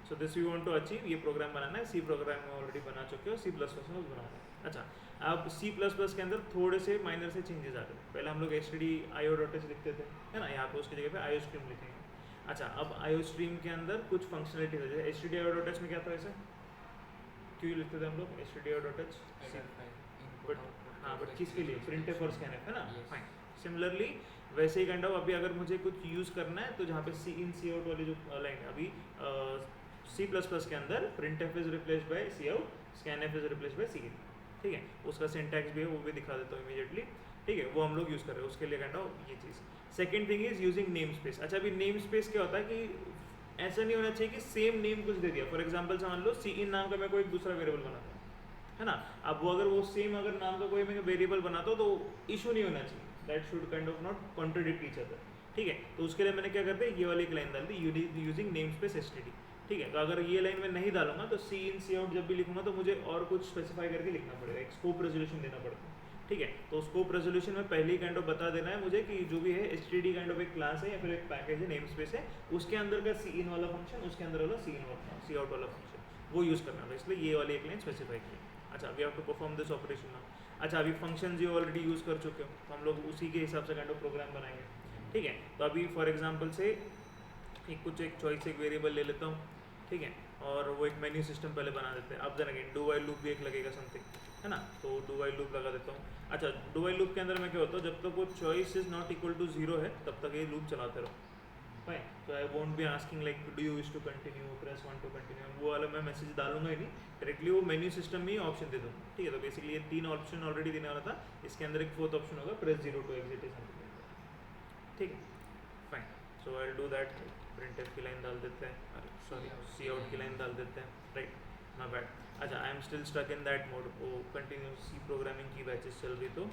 So this you want to achieve, ये program बनाना है, सी प्रोग्राम में ऑलरेडी बना चुके हो, C++ में बनाना है। अच्छा, अब C++ के अंदर थोड़े से माइनर से चेंजेस आ रहे हैं। पहले हम लोग stdio.h लिखते थे, है ना, यहाँ पे उसकी जगह पे iostream लिखेंगे। अच्छा, अब iostream के अंदर कुछ फंक्शनलिटी हो जाए। stdio.h में क्या था वैसे, क्यों लिखते थे हम लोग stdio.h? बट हाँ, बट किसके लिए, प्रिंटफ और स्कैनफ, है ना, फाइन। सिमिलरली वैसे ही काइंड ऑफ अभी अगर मुझे कुछ यूज़ करना है तो जहाँ पे सी इन सी आउट वाली जो लाइन है अभी C++ के अंदर printf is replaced by cout, scanf is replaced by cin, ठीक है, उसका सिंटैक्स भी है, वो भी दिखा देता हूँ इमीडिएटली, ठीक है, वो हम लोग यूज़ कर रहे हैं उसके लिए काइंड ऑफ ये चीज़। Second thing is using name space. अच्छा, अभी नेम स्पेस क्या होता है कि ऐसा नहीं होना चाहिए कि सेम नेम कुछ दे दिया, फॉर एग्जाम्पल समझ लो सी इन नाम का मैं कोई दूसरा वेरिएबल बनाता हूँ, है ना, अब वो अगर वो सेम अगर नाम का कोई मैं वेरिएबल बनाता हूँ तो इशू नहीं होना चाहिए, that should kind of not contradict each other, ठीक है। तो उसके लिए मैंने क्या कर दिया, ये वाली एक लाइन डाल दी, यूजिंग नेम स्पेस std, ठीक है। तो अगर ये लाइन मैं नहीं डालूंगा तो सी इन सी आउट जब भी लिखूंगा तो मुझे और कुछ स्पेसिफाई करके लिखना पड़ेगा, एक स्कोप रेजोल्यूशन देना पड़ता है, ठीक है। तो स्कोप रेजोल्यूशन में पहले ही काइंड ऑफ बता देना है मुझे कि जो भी है std काइंड ऑफ एक क्लास है या फिर एक पैकेज है, नेम स्पेस है, उसके अंदर का सी इन वाला फंक्शन, उसके अंदर वाला सी आउट वाला फंक्शन, वो यूज़ करना है, इसलिए ये वाली एक लाइन स्पेसिफाई की। अच्छा, we have to perform this operation now. अच्छा, अभी फंक्शन जो ऑलरेडी यूज़ कर चुके हो तो हम लोग उसी के हिसाब से काइंड ऑफ प्रोग्राम बनाएंगे, ठीक है। तो अभी फॉर एग्जांपल से एक चॉइस एक वेरिएबल ले लेता हूँ, ठीक है, और वो एक मेन्यू सिस्टम पहले बना देते हैं। अब then again do while loop भी एक लगेगा समथिंग, है ना, तो डू वाइल लूप लगा देता हूँ। अच्छा, डू वाइल लूप के अंदर मैं क्या होता हूँ, जब तक वो choice is not equal to 0 है तब तक ये लूप चलाते रहो, फाइन। तो I won't be asking like do you wish to continue, press 1 to continue, वो वाला मैं मैसेज डालूंगा ही नहीं, डायरेक्टली वो मेन्यू सिस्टम में ही ऑप्शन दे दूँगा, ठीक है। तो बेसिकली ये 3 ऑप्शन ऑलरेडी देने वाला था, इसके अंदर एक 4th ऑप्शन होगा, प्रेस 0 टू एग्जिट, ठीक है, fine. So I do that, printf की लाइन डाल देते हैं, सॉरी सी आउट की लाइन डाल देते हैं, राइट, माय बैड। अच्छा, I am still stuck in that mode, वो कंटिन्यू सी प्रोग्रामिंग की बैचेस चल रही तो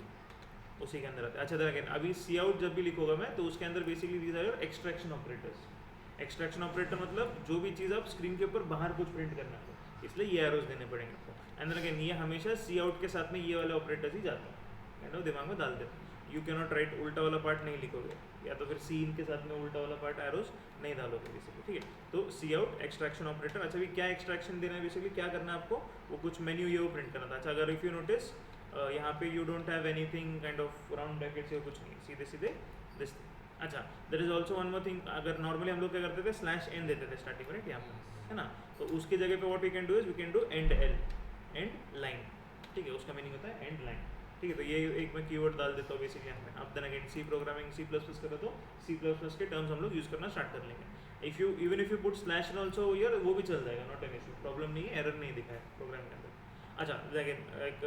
उसी के अंदर आते हैं। अच्छा, देन अगेन अभी सी आउट जब भी लिखोगा मैं तो उसके अंदर basically these are your extraction operators. Extraction operator मतलब जो भी चीज़ आप स्क्रीन के ऊपर बाहर कुछ प्रिंट करना है, इसलिए ये एरोज देने पड़ेंगे आपको। एंड देन अगेन ये हमेशा सी आउट के साथ में ये वाले ऑपरेटर्स ही जाते हैं, काइंड ऑफ दिमाग में डाल देते हैं। यू कैन नॉट राइट, उल्टा वाला पार्ट नहीं लिखोगे, या तो फिर सी इन के साथ में उल्टा वाला पार्ट एरोज नहीं डालोगे बेसिकली, ठीक है। तो सी आउट एक्सट्रैक्शन ऑपरेटर। अच्छा, अभी क्या एक्सट्रैक्शन देना है, बेसिकली क्या करना है आपको, वो कुछ मेन्यू ये वो प्रिंट करना था। अच्छा, अगर इफ़ यू नोटिस यहाँ पे you don't have anything kind of round brackets या कुछ नहीं, सीधे सीधे दिस। अच्छा, there is also one more thing, अगर नॉर्मली हम लोग क्या करते थे, स्लैश एन देते थे स्टार्टिंग में, यहाँ पर, है ना, तो उसकी जगह पे what we can do is we can do endl, end line, ठीक है, उसका मीनिंग होता है एंड लाइन, ठीक है। तो ये एक मैं कीवर्ड डाल देता हूँ बेसिकली यहाँ पे। अब then again C programming C++ करो तो C++ के टर्म्स हम लोग यूज़ करना स्टार्ट कर लेंगे। If you even if you put slash and also here, वो भी चल जाएगा, नॉट एन इशू, प्रॉब्लम नहीं है, एरर नहीं दिखा है प्रोग्राम के अंदर। अच्छा, अगेन एक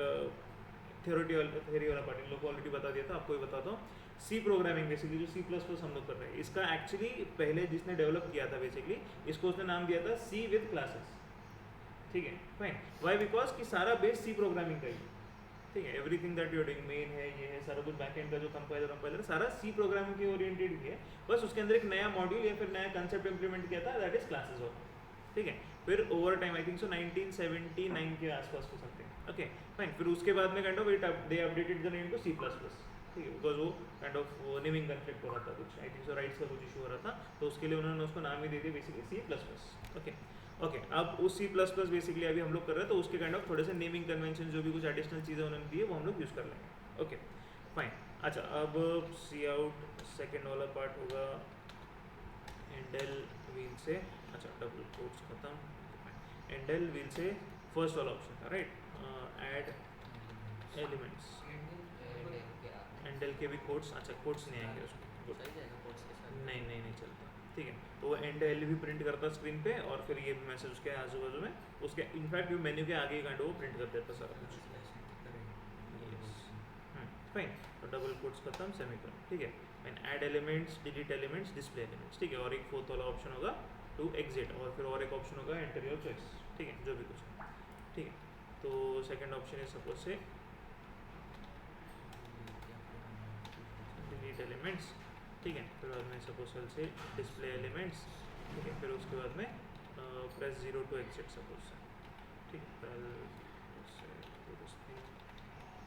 थ्योरी वाला पार्ट इन लोग को ऑलरेडी बता दिया था, आपको भी बताता हूँ। सी प्रोग्रामिंग बेसिकली जो C++ हम लोग कर रहे हैं, इसका एक्चुअली पहले जिसने डेवलप किया था बेसिकली, इसको उसने नाम दिया था सी विद क्लासेस, ठीक है, फाइन। वाई, बिकॉज कि सारा बेस सी प्रोग्रामिंग का ही, ठीक है, everything that you doing, main है, ये है, सारा कुछ बैकएंड का जो कंपाइलर सारा सी प्रोग्रामिंग के ओरिएंटेड ही है, बस उसके अंदर एक नया मॉड्यूल या फिर नया कंसेप्ट इंप्लीमेंट किया था, दैट इज क्लासेस ऑफ, ठीक है। फिर over time I think so 1979 के आसपास हो सकते हैं, ओके, फाइन। फिर उसके बाद में kind of they updated the name to C++, ठीक है, बिकॉज वो काइंड ऑफ नेमिंग कन्फ्लिक्ट हो रहा था कुछ, आई थिंक सो राइट्स का कुछ इशू हो रहा था, तो उसके लिए उन्होंने उसको नाम ही दे दिया बेसिकली C++, ओके। ओके, अब उस C++ बेसिकली अभी हम लोग कर रहे हैं, तो उसके काइंड ऑफ थोड़े से नेमिंग कन्वेंशन जो भी कुछ एडिशनल चीज़ें उन्होंने दी है वो हम लोग यूज़ कर लेंगे, ओके, फाइन। अच्छा, अब सी आउट सेकेंड वाला पार्ट होगा एंडल व्हील से, अच्छा डबल कोट्स खत्म, एंडल व्हील से फर्स्ट वाला ऑप्शन था, राइट, ऐड एलिमेंट्स, एंडल के भी कोट्स, अच्छा कोट्स नहीं आएंगे उसमें, नहीं नहीं नहीं चलता, ठीक है। तो वो एंड एल भी प्रिंट करता स्क्रीन पे, और फिर ये भी मैसेज उसके आजू बाजू में, उसके इनफैक्ट भी मेन्यू के आगे काइंड वो प्रिंट कर देता सारा कुछ, फाइन। तो डबल कोट्स खत्म, सेमीकोलन, ठीक है, fine. Add elements, delete elements, display elements, ठीक है, और एक 4th वाला ऑप्शन होगा टू एग्जिट, और फिर और एक ऑप्शन होगा एंटर योर चॉइस, ठीक है, जो भी कुछ है, ठीक है। तो सेकेंड ऑप्शन है सपोज से डिलीट एलिमेंट्स, ठीक है, फिर बाद में सपोज से डिस्प्ले एलिमेंट्स, ठीक है, फिर उसके बाद में press 0 to exit suppose say, ठीक है,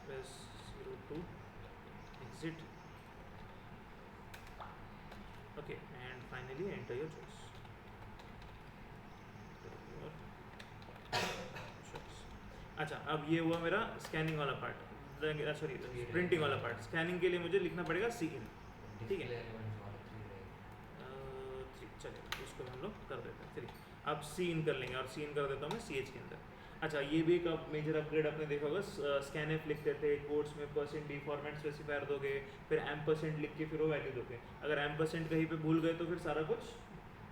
press 0 to exit, okay, and finally enter your choice, अच्छा, अब ये हुआ मेरा स्कैनिंग वाला पार्ट, सॉरी प्रिंटिंग वाला पार्ट। स्कैनिंग के लिए मुझे लिखना पड़ेगा सी इन, ठीक है। चलिए इसको हम लोग कर देते हैं 3। अब सी इन कर लेंगे और सी इन कर देता हूँ मैं सी एच के अंदर। अच्छा, ये भी एक मेजर अपग्रेड आपने देखा होगा, स्कैन एफ लिखते थे कोड्स में %d फॉर्मेट स्पेसिफायर दोगे, फिर %, लिख के फिर वो वैल्यू दोगे। अगर %, कहीं पे भूल गए तो फिर सारा कुछ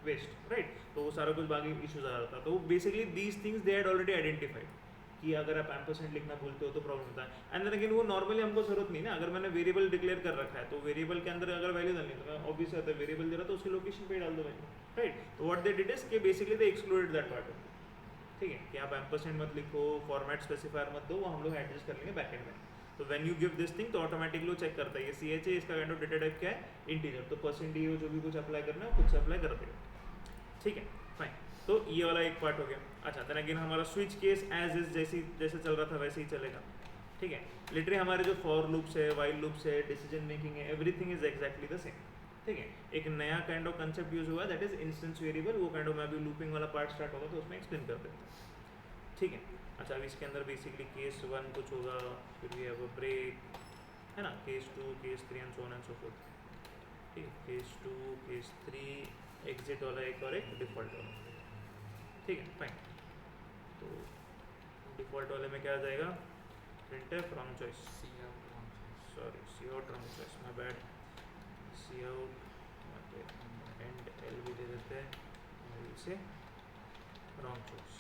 वेस्ट, राइट। तो वो सारा कुछ बाकी इशूज आ जाता है। तो basically these things they had already identified कि अगर आप %, लिखना भूलते हो तो प्रॉब्लम होता है। एंड देन अगेन वो नॉर्मली हमको जरूरत नहीं ना, अगर मैंने वेरिएबल डिक्लेयर कर रखा है तो वेरिएबल के अंदर अगर वैल्यू डालनी है तो मैं ऑब्वियस आता है वेरिएबल दे रहा तो उसकी लोकेशन पे डाल दो वैल्यू, राइट। तो व्हाट दे डिड इज कि basically they excluded that part, ठीक है, कि आप %, मत लिखो, फॉर्मेट स्पेसिफायर मत दो, वो हम लोग एडजस्ट कर लेंगे बैकएंड में। तो when you give this thing तो ऑटोमेटिकली वो चेक करता है ये सी एच है, इसका काइंड ऑफ डेटा टाइप क्या है, इंटीजर, तो %d जो भी कुछ अप्लाई करना है खुद से अप्लाई कर देगा, ठीक है, फाइन। तो ये वाला एक पार्ट हो गया। अच्छा, देन अगेन हमारा स्विच केस एज इज जैसे चल रहा था वैसे ही चलेगा, ठीक है। लिटरली हमारे जो फॉर लूप्स है, वाइल लूप्स है, डिसीजन मेकिंग है, everything is exactly the same, ठीक है। एक नया काइंड ऑफ कंसेप्ट यूज हुआ दैट इज इंस्टेंस वेरिएबल, वो काइंड ऑफ मैं अभी लूपिंग वाला पार्ट स्टार्ट होगा तो उसमें एक्सप्लेन कर देता हूँ, ठीक है। अच्छा, अब इसके अंदर बेसिकली केस 1 कुछ होगा, फिर भी अब ब्रेक है ना, case 2, case 3 and so on and so fourth, ठीक है। केस 2, केस 3, एग्जिट वाला एक और एक डिफ़ॉल्ट वाला, ठीक है, फाइन। तो डिफ़ॉल्ट वाले में क्या आ जाएगा, printf wrong choice, sorry cout wrong choice, my bad, cout endl भी दे देते हैं, एल से wrong choice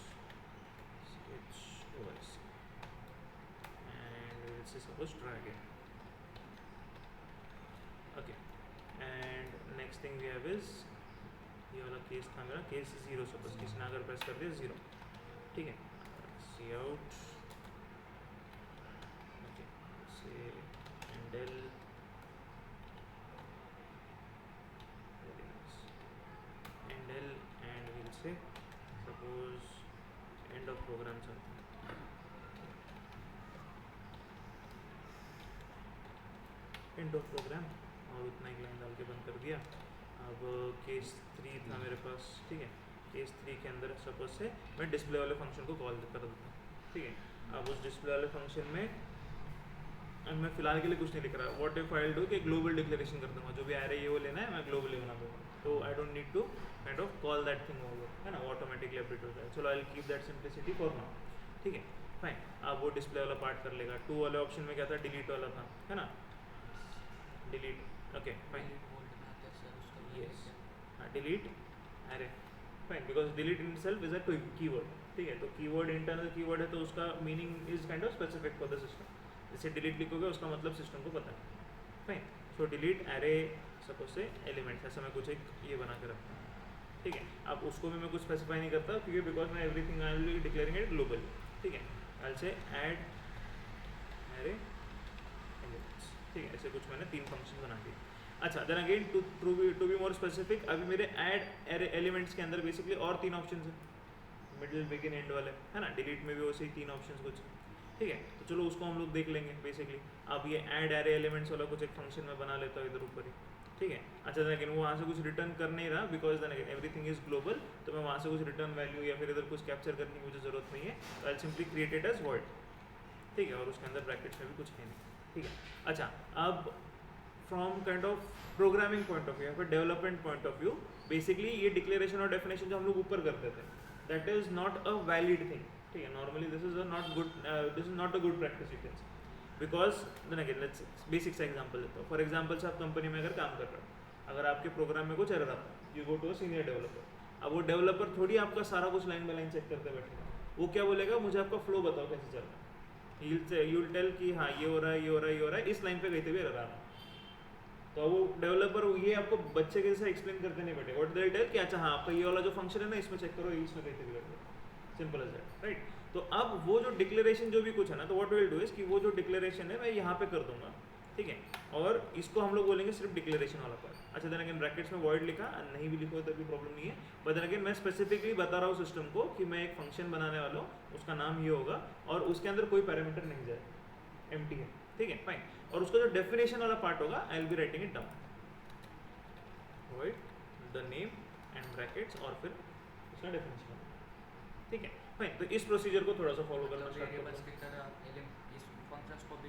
CHOIC and we'll say suppose try again, okay। and next thing we have is ये वाला केस था मेरा, केस 0, सपोज किसी ने अगर प्रेस कर दिया 0, ठीक है, सी out, okay, say endl, endl and will say suppose end of program चलता है, एंड ऑफ प्रोग्राम, और उतना एक लाइन डाल के बंद कर दिया। अब केस 3 था मेरे पास, ठीक है। केस 3 के अंदर सपोज से मैं डिस्प्ले वाले फंक्शन को कॉल कर देता हूँ, ठीक है। अब उस डिस्प्ले वाले फंक्शन में मैं फिलहाल के लिए कुछ नहीं लिख रहा, व्हाट इफ आई डू कि ग्लोबल डिक्लेरेशन कर दूंगा, जो भी एरे ये वो लेना है मैं ग्लोबली बना दूंगा, तो I don't need to kind of call that thing over, है ना, वो ऑटोमेटिकली अपडेट हो जाएगा। चलो I will keep that simplicity for now, ठीक है, फाइन। अब वो डिस्प्ले वाला पार्ट कर लेगा। 2 वाले ऑप्शन में क्या था, डिलीट वाला था, है ना, डिलीट, ओके फाइन, यस, हाँ delete array, fine, because delete in self is a keyword, ठीक है। तो कीवर्ड इंटरनल कीवर्ड है तो उसका meaning is kind of specific for the system, जैसे डिलीट लिखोगे उसका मतलब सिस्टम को पता है, फाइन। सो डिलीट एरे सपोज से एलिमेंट्स, ऐसा मैं कुछ एक ये बना के रखता हूँ, ठीक है। अब उसको भी मैं कुछ स्पेसिफाई नहीं करता क्योंकि बिकॉज मैं everything I will be declaring it globally, ठीक है। आई से ऐड एरे एलिमेंट्स, ठीक है, ऐसे कुछ मैंने 3 फंक्शन बना दिए। अच्छा, then again to be more specific, अभी मेरे ऐड एरे एलिमेंट्स के अंदर बेसिकली और 3 ऑप्शन है, मिडिल बिगिन एंड वाले, है ना। डिलीट में भी वैसे ही 3 ऑप्शन कुछ, ठीक है। तो चलो उसको हम लोग देख लेंगे बेसिकली। अब ये ऐड एरे एलिमेंट्स वाला कुछ एक फंक्शन में बना लेता हूँ इधर ऊपर ही, ठीक है। अच्छा, लेकिन वो वहाँ से कुछ रिटर्न कर नहीं रहा because then again everything is global, तो मैं वहाँ से कुछ रिटर्न वैल्यू या फिर इधर कुछ कैप्चर करने की मुझे जरूरत नहीं है, तो I simply create it as void, ठीक है, और उसके अंदर ब्रैकेट्स में भी कुछ है नहीं, ठीक है। अच्छा, अब from kind of programming point of view या फिर development point of view, basically ये डिक्लेरेशन और डेफिनेशन जो हम लोग ऊपर करते थे that is not a valid thing, ठीक है। Normally this is not a good practice you can say, because then again let's basic सा एग्जांपल देता हूँ। फॉर एग्जांपल से आप कंपनी में अगर काम कर रहे हो, अगर आपके प्रोग्राम में कुछ एरर आता है, you go to a senior developer, अब वो डेवलपर थोड़ी आपका सारा कुछ लाइन बाय लाइन चेक करते बैठेगा, वो क्या बोलेगा, मुझे आपका फ्लो बताओ कैसे चल रहा है, यू विल टेल कि हाँ ये हो रहा है, ये हो रहा है, ये हो रहा है, इस लाइन पे कहीं भी एरर आ रहा है। तो वो डेवलपर ये आपको बच्चे के जैसा एक्सप्लेन करते नहीं बैठे, व्हाट दे टेल कि अच्छा हाँ आपका ये वाला जो फंक्शन है ना इसमें चेक करो, इसमें कहीं भी कर दो, सिंपल एज दैट, राइट। तो अब वो जो डिक्लेरेशन जो भी कुछ है ना, तो व्हाट विल डू इज कि वो जो डिक्लेरेशन है मैं यहाँ पे कर दूंगा, ठीक है, और इसको हम लोग बोलेंगे सिर्फ डिक्लेरेशन वाला पार्ट। अच्छा, देन अगेन ब्रैकेट्स में वॉइड लिखा, नहीं भी लिखो तो भी प्रॉब्लम नहीं है, बट देन अगेन मैं स्पेसिफिकली बता रहा हूँ सिस्टम को कि मैं एक फंक्शन बनाने वाला हूँ, उसका नाम ये होगा और उसके अंदर कोई पैरामीटर नहीं जाए, एम्प्टी है, ठीक है, फाइन। और उसका जो डेफिनेशन वाला पार्ट होगा I will be writing it down, void the name and brackets और फिर उसका डेफिनेशन, ठीक है फाइन। तो इस प्रोसीजर को थोड़ा सा फॉलो करना स्टार्ट करते वेरिएबल्स हैं। की तरह इस फंक्शंस को भी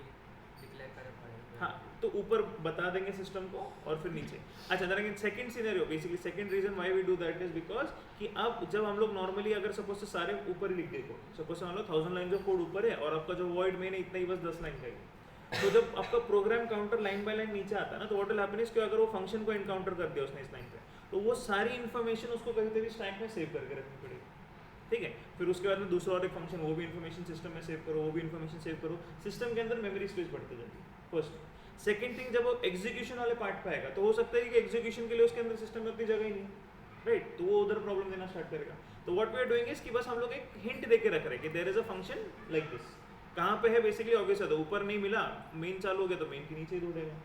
डिक्लेयर करे पड़े। हाँ तो ऊपर बता देंगे सिस्टम को और फिर नीचे। अच्छा then second scenario, basically second reason why we do that is because कि अब जब हम लोग नॉर्मली अगर सपोज से सारे ऊपर ही लिख दे, सपोज मान लो 1000 लाइन ऑफ कोड ऊपर है और आपका जो वॉइड मेन है इतना ही बस 10 लाइन का ही, तो जब आपका program counter line by line नीचे आता है ना, तो व्हाट विल हैपन इज कि अगर वो फंक्शन को एनकाउंटर कर दिया उसने इस लाइन पे, तो वो सारी इन्फॉर्मेशन उसको कहीं पे भी स्टैक में सेव करके रखनी पड़ेगी। ठीक है, फिर उसके बाद में दूसरा और एक फंक्शन, वो भी इन्फॉर्मेशन सिस्टम में सेव करो, वो भी इन्फॉर्मेशन सेव करो, सिस्टम के अंदर मेमोरी स्पेस बढ़ती जाती है फर्स्ट। सेकंड थिंग, जब वो एग्जीक्यूशन वाले पार्ट पे आएगा तो हो सकता है कि एग्जीक्यूशन के लिए उसके अंदर सिस्टम में उतनी जगह ही नहीं, राइट, तो वो उधर प्रॉब्लम देना स्टार्ट करेगा। तो what we are doing is कि बस हम लोग एक हिंट दे के रख रहे हैं कि there is a function like this. कहाँ पे है बेसिकली ऑब्वियस है, तो ऊपर नहीं मिला, मेन चालू हो गया तो मेन के नीचे ही ढूंढेगा,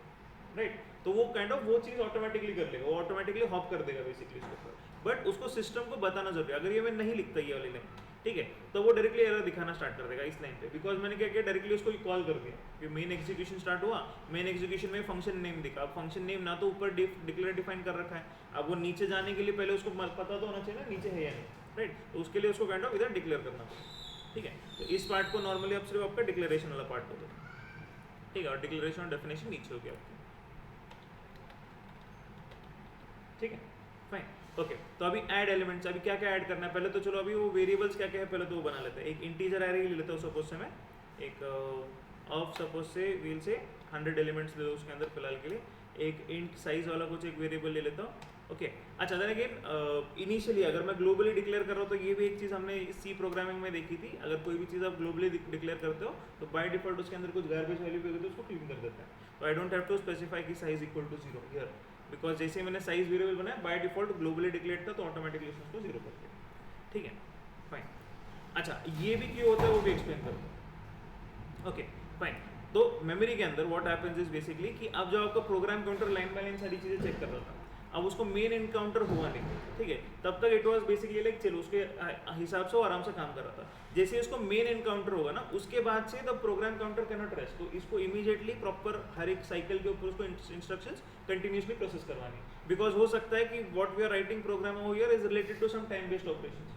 राइट। तो वो काइंड ऑफ वो चीज़ ऑटोमेटिकली कर लेगा, वो ऑटोमेटिकली हॉप कर देगा बेसिकली उसके ऊपर, बट उसको सिस्टम को बताना जरूरी है। अगर ये मैं नहीं लिखता ये वाली लाइन, ठीक है, तो वो डायरेक्टली एरर दिखाना स्टार्ट कर देगा इस लाइन पे, बिकॉज मैंने क्या किया, डायरेक्टली उसको कॉल कर दिया कि मेन एग्जीक्यूशन स्टार्ट हुआ, मेन एग्जीक्यूशन में फंक्शन नेम दिखा। अब फंक्शन नेम ना तो ऊपर डिक्लेयर डिफाइन कर रखा है, अब वो नीचे जाने के लिए पहले उसको पता तो होना चाहिए ना नीचे है या नहीं, राइट, तो उसके लिए उसको काइंड ऑफ इधर डिक्लेयर करना पड़ेगा। ठीक है, तो इस पार्ट को नॉर्मली आप सिर्फ आपका डिक्लेरेशन वाला पार्ट होता है, ठीक है, और डिक्लेरेशन और डेफिनेशन नीचे हो गया आपकी, ठीक है फाइन। ओके, तो अभी ऐड एलिमेंट्स, अभी क्या क्या ऐड करना है पहले तो चलो अभी वो वेरिएबल्स क्या क्या है पहले तो वो बना लेते हैं। एक इंटीजर एरे ले लेता हूँ सपोज से मैं, एक ऑफ सपोज से व्हील से 100 एलिमेंट्स ले लो उसके अंदर फिलहाल के लिए, एक इंट साइज वाला कुछ एक वेरिएबल ले लेता हूँ। ओके, अच्छा देन अगेन इनिशियली अगर मैं ग्लोबली डिक्लेयर कर रहा हूँ तो ये भी एक चीज़ हमने सी प्रोग्रामिंग में देखी थी, अगर कोई भी चीज़ आप ग्लोबली डिक्लेयर करते हो तो बाय डिफॉल्ट उसके अंदर कुछ गार्बेज वैल्यू भी होती है तो उसको क्लीन कर देता है। तो I don't have to specify कि size equal to 0 here, because जैसे मैंने साइज वेरिएबल बनाया बाय डिफॉल्ट ग्लोबली डिक्लेयर था तो ऑटोमेटिकली उसको 0 कर दिया, ठीक है फाइन। अच्छा ये भी क्यों होता है वो भी एक्सप्लेन करता हूँ। ओके फाइन, तो मेमोरी के अंदर व्हाट हैपेंस इज बेसिकली कि अब जो आपका program counter line by line सारी चीज़ें चेक कर रहा था, अब उसको मेन एनकाउंटर हुआ नहीं, ठीक है, तब तक इट वाज बेसिकली लाइक चलो उसके हिसाब से वो आराम से काम कर रहा था। जैसे इसको मेन एनकाउंटर होगा ना उसके बाद से the program counter can not rest, तो इसको इमीडिएटली प्रॉपर हर एक साइकिल के ऊपर उसको इंस्ट्रक्शंस कंटिन्यूसली प्रोसेस करवानी, बिकॉज हो सकता है कि what we are writing program over here is related to some time based operations,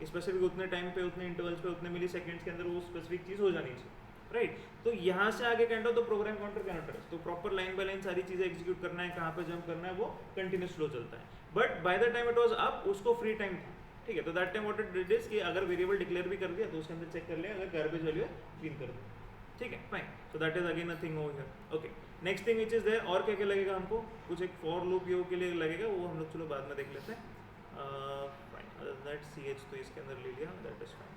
specific उतने टाइम पे उतने इंटरवल्स पे उतने मिली सेकेंड्स के अंदर वो स्पेसिफिक चीज़ हो जानी चाहिए, राइट। तो यहाँ से आगे kind of the program counter can not rest, तो प्रॉपर लाइन बाय लाइन सारी चीज़ें एग्जीक्यूट करना है, कहाँ पे जंप करना है वो कंटिन्यूस फ्लो चलता है। But by the time it was up उसको फ्री टाइम था, ठीक है, तो that time what it did is कि अगर वेरिएबल डिक्लेयर भी कर दिया तो उसके अंदर चेक कर लिया, अगर गार्बेज वैल्यू है क्लीन कर दिया, ठीक है fine. So that is again a thing over here. Okay, next thing which is there, और क्या क्या लगेगा हमको, कुछ एक फॉर लूप यो के लिए लगेगा, वो हम लोग चलो बाद में देख लेते हैं। Fine, other that C H तो इसके अंदर ले लिया, दैट इज फाइन,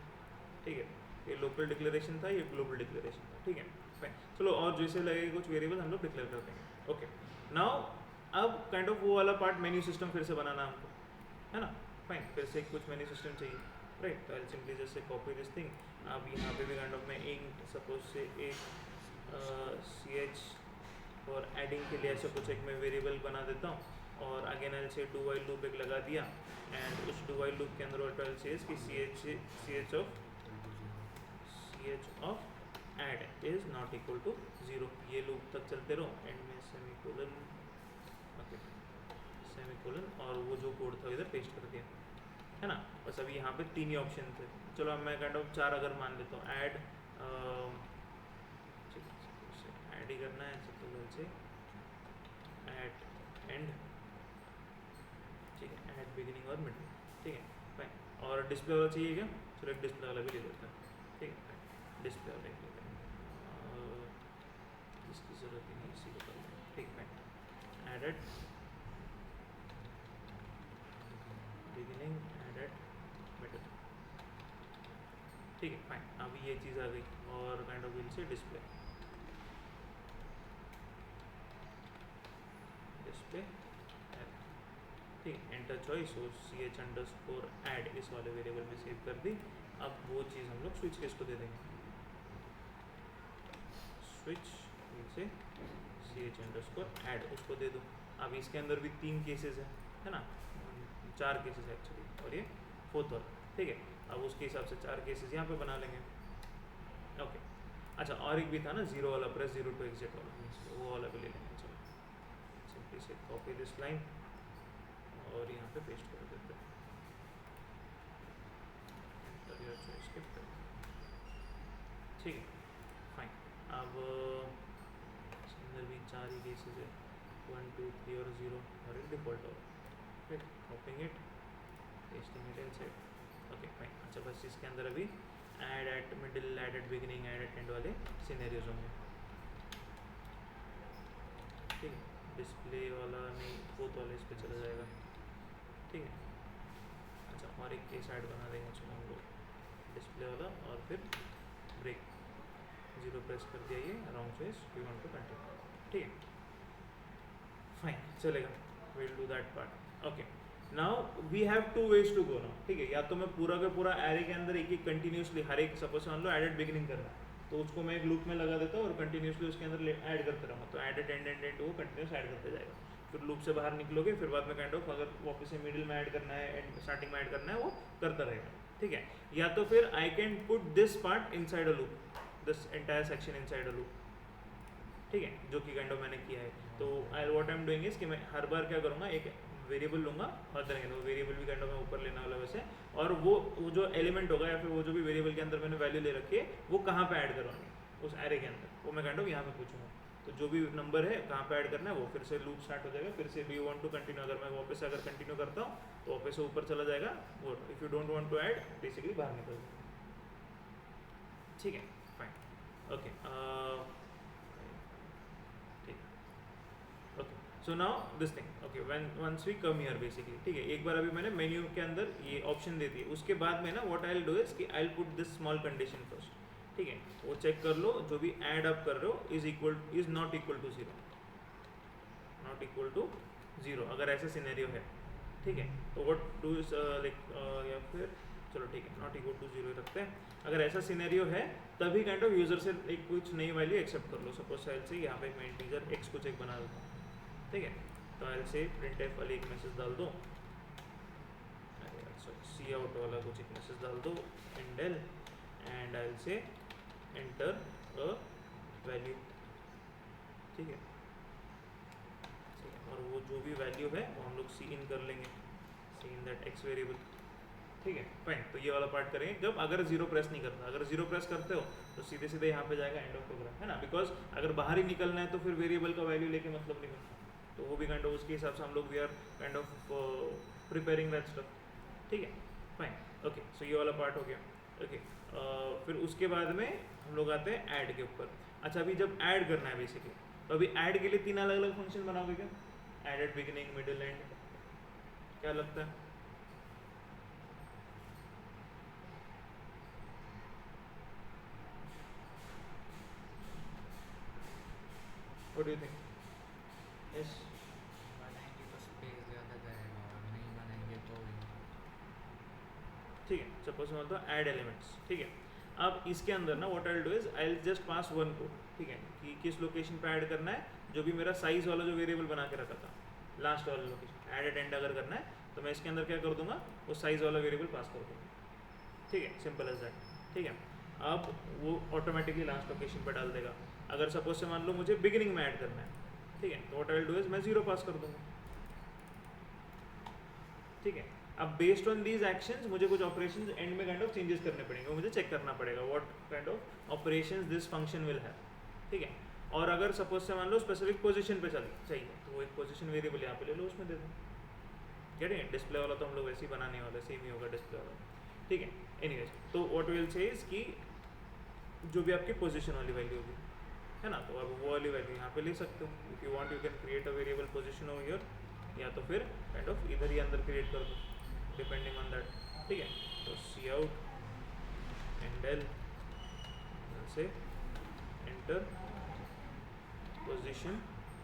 ठीक है, ये लोकल डिक्लेरेशन था, ये ग्लोबल डिक्लेरेशन था, ठीक है फाइन। चलो और जैसे लगेगा कुछ वेरिएबल हम लोग डिक्लेयर कर देंगे। ओके, नाउ अब काइंड ऑफ वो वाला पार्ट मेन्यू सिस्टम फिर से बनाना हमको, है ना, फाइन, फिर से कुछ मेन्यू सिस्टम चाहिए, राइट। तो आई सिंपली जैसे कॉपी दिस थिंग, अब यहाँ पे भी काइंड ऑफ मैं इंट सपोज से एक सी एच और एडिंग के लिए ऐसा कुछ एक मैं वेरिएबल बना देता हूँ, और अगेन आई से डू वाइल लूप एक लगा दिया, एंड उस डू वाइल लूप के अंदर व्हाट आई से कि ch of add is not equal to 0, ये लूप तक चलते रहो, एंड में सेमीकोलन, ओके सेमीकोलन, और वो जो कोड था इधर पेस्ट कर दिया, है ना। बस अभी यहाँ पे 3 ही ऑप्शन थे, चलो अब मैं काइंड ऑफ 4 अगर मान लेता हूँ, ऐड ऐड ही करना है तो से ऐड एंड, ठीक है, ऐड बिगिनिंग और मिड, ठीक है फाइन। और डिस्प्ले वाला चाहिए क्या, चलो एक डिस्प्ले वाला भी ले लेते हैं, ठीक है, डिस्प्ले वाला एक लेते हैं, इसकी ज़रूरत ही नहीं, इसी को कर लेंगे, ठीक है, एडेड बिगिनिंग एडेड मिडल, ठीक है फाइन। अभी ये चीज़ आ गई, और kind of will say display ठीक है, एंटर चॉइस और C H under score add इस वाले वेरिएबल में सेव कर दी। अब वो चीज़ हम लोग स्विच केस को दे देंगे, स्विच से C H under score add उसको दे दो। अब इसके अंदर भी 3 केसेस है ना, 4 केसेस एक्चुअली, और ये 4th वाला, ठीक है। अब उसके हिसाब से 4 केसेस यहाँ पे बना लेंगे, ओके। अच्छा और एक भी था ना 0 वाला, प्रेस 0 टू एग्जिट वाला, वो वाला भी ले लेंगे। चलो सिंपली से कॉपी दिस लाइन और यहाँ पे पेस्ट कर देते हैं, चलो स्किप कर, ठीक है फाइन। अब इसके अंदर भी 4 ही केसेस है, 1 2 3 और 0 और एक डिफॉल्ट और फिर copying it, pasting it inside, okay fine. अच्छा बस इसके अंदर अभी add at middle, add at beginning, add at end वाले सिनेरियोज होंगे, ठीक है। डिस्प्ले वाला नहीं, फोर्थ वाले इस पे चला जाएगा, ठीक है। अच्छा और एक केस ऐड बना देंगे चलो हम लोग, डिस्प्ले वाला और फिर ब्रेक, 0 प्रेस कर दिया, ये wrong choice, we want to continue, ठीक है फाइन चलेगा, will do that part, okay. Now we have 2 ways to go now, ठीक है। या तो मैं पूरा का पूरा एरे के अंदर एक एक कंटिन्यूसली हर एक, सपोज मान लो एडेड बिगिनिंग करना है तो उसको मैं एक लूप में लगा देता हूँ और कंटिन्यूसली उसके अंदर ऐड करते रहूँगा, तो एडेड एंड एंड एंड वो कंटिन्यूस ऐड करते जाएगा। फिर लूप से बाहर निकलोगे, फिर बाद में काइंड ऑफ अगर वापस से मिडिल में ऐड करना है एंड स्टार्टिंग में ऐड करना है वो करता रहेगा, ठीक है। या तो फिर I can put this part inside a loop, this entire section inside a loop, ठीक है, जो कि काइंड ऑफ मैंने किया है। तो I what I am doing is कि मैं हर बार क्या करूँगा, एक वेरिएबल लूँगा और देंगे वो वेरिएबल भी काइंड ऑफ मैं ऊपर लेने वाला वैसे, और वो जो एलिमेंट होगा या फिर वो जो भी वेरिएबल के अंदर मैंने वैल्यू ले रखी है वो कहाँ पे ऐड करवानी है उस एरे के अंदर, वो मैं काइंड ऑफ यहाँ पे पूछूंगा। तो जो भी नंबर है कहाँ पे ऐड करना है वो फिर से लूप स्टार्ट हो जाएगा, फिर से do you want to continue, अगर मैं वापस से अगर कंटिन्यू करता हूँ तो वापस से ऊपर चला जाएगा, वो if you don't want to add basically बाहर निकल जाएगा, ठीक है फाइन ओके ठीक okay. So now this thing okay, when once we come here basically, ठीक है। एक बार अभी मैंने मेन्यू के अंदर ये ऑप्शन दे दिए, उसके बाद में ना what I will do is कि I will put this small condition first, ठीक है। वो चेक कर लो जो भी ऐड अप कर रहे हो is not equal to 0, not equal to 0 अगर ऐसा सिनेरियो है, ठीक है। तो व्हाट डू इज लाइक या फिर चलो ठीक है नॉट इक्वल टू 0 रखते हैं। अगर ऐसा सिनेरियो है तभी काइंड ऑफ यूजर से एक कुछ नई वैल्यू एक्सेप्ट कर लो, सपोज आई से यहाँ पे मैं इंटीजर x कुछ एक बना देता हूँ, ठीक है। तो आई से printf वाली एक मैसेज डाल दो, सी आउट वाला कुछ एक मैसेज डाल दो इंडेल, एंड आई से एंटर अ वैल्यू, ठीक है। और वो जो भी वैल्यू है वो हम लोग सी इन कर लेंगे, सी इन दैट एक्स वेरिएबल, ठीक है फाइन। तो ये वाला पार्ट करेंगे जब अगर 0 प्रेस नहीं करता, अगर 0 प्रेस करते हो तो सीधे सीधे यहाँ पे जाएगा एंड ऑफ प्रोग्राम, है ना। बिकॉज अगर बाहर ही निकलना है तो फिर वेरिएबल का वैल्यू लेके मतलब नहीं बनता, तो वो भी काइंड ऑफ उसके हिसाब से हम लोग we are kind of preparing that stuff, ठीक है फाइन ओके। सो ये वाला पार्ट हो गया, ओके। फिर उसके बाद में हम लोग आते हैं ऐड के ऊपर। अच्छा अभी जब ऐड करना है बेसिकली, तो अभी ऐड के लिए 3 अलग अलग फंक्शन बनाओगे क्या, add at beginning middle and, क्या लगता है? What do you think? Yes. बनाएंगे तो स्पेस ज़्यादा जाएगा और नहीं बनाएंगे तो ठीक है, सपोज मान लो ऐड एलिमेंट्स, ठीक है। अब इसके अंदर ना what I will do is I will just pass one code, ठीक है, कि किस लोकेशन पे ऐड करना है, जो भी मेरा साइज वाला जो वेरिएबल बना के रखा था लास्ट वाला लोकेशन, ऐड एट एंड अगर करना है तो मैं इसके अंदर क्या कर दूंगा, वो साइज वाला वेरिएबल पास कर दूंगा, ठीक है, सिंपल एज दैट, ठीक है। अब वो ऑटोमेटिकली लास्ट लोकेशन पे डाल देगा। अगर सपोज से मान लो मुझे बिगिनिंग में ऐड करना है, ठीक है, तो what I will do is मैं 0 पास कर दूंगा, ठीक है। अब बेस्ड ऑन दीज एक्शंस मुझे कुछ ऑपरेशंस एंड में काइंड ऑफ चेंजेस करने पड़ेंगे, वो मुझे चेक करना पड़ेगा what kind of operations this function will have, ठीक है। और अगर सपोज से मान लो स्पेसिफिक पोजीशन पे चाहिए तो वो एक पोजीशन वेरिएबल यहाँ पे ले लो, उसमें दे दो, ठीक है। डिस्प्ले वाला तो हम लोग वैसे ही बनाने वाले, सेम ही होगा डिस्प्ले वाला, ठीक है। एनीवेज तो व्हाट विल से इज कि जो भी आपकी पोजीशन वाली वैल्यू होगी, है ना, तो अब वो वाली वैल्यू यहाँ पे ले सकते हो। If you want you can create a variable position over here, या तो फिर काइंड ऑफ इधर ही अंदर क्रिएट कर दो डिपेंडिंग ऑन दैट, ठीक है। तो सी आउट एंडल से एंटर पोजीशन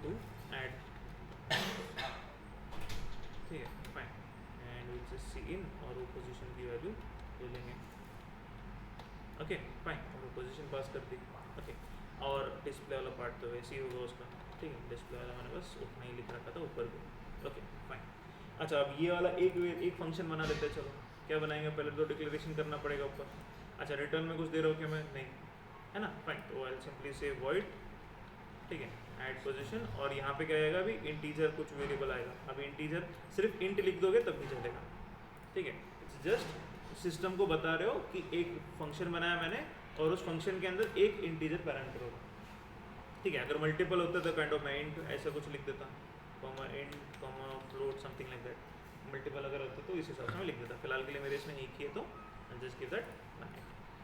टू ऐड, ठीक है फाइन, एंड विल से सी इन और वो पोजीशन की वैल्यू ले लेंगे, ओके फाइन। और वो पोजीशन पास कर दी, ओके। और डिस्प्ले वाला पार्ट तो वैसे ही होगा उसका, ठीक है। डिस्प्ले वाला मैंने बस उतना ही लिख रखा था ऊपर भी, ओके फाइन। अच्छा अब ये वाला एक फंक्शन बना लेते हैं, चलो क्या बनाएंगे, पहले तो डिक्लेरेशन करना पड़ेगा ऊपर। अच्छा रिटर्न में कुछ दे रहा हूँ क्या मैं, नहीं, है ना, फाइन। तो आई सिंपली से वॉइड, ठीक है, ऐड पोजीशन, और यहाँ पे क्या आएगा अभी इंटीजर कुछ वेरिएबल आएगा। अभी इंटीजर सिर्फ इंट लिख दोगे तब भी चलेगा, ठीक है। इट्स जस्ट सिस्टम को बता रहे हो कि एक फंक्शन बनाया मैंने और उस फंक्शन के अंदर एक इंटीजर पैरामीटर होगा, ठीक है। अगर मल्टीपल होता तो काइंड ऑफ मैं इंट ऐसा कुछ लिख देता, comma int comma float something like that. Multiple अगर होता तो इस हिसाब से मैं लिख देता। फिलहाल के लिए मेरे इसमें एक ही है तो जस्ट गिव दैट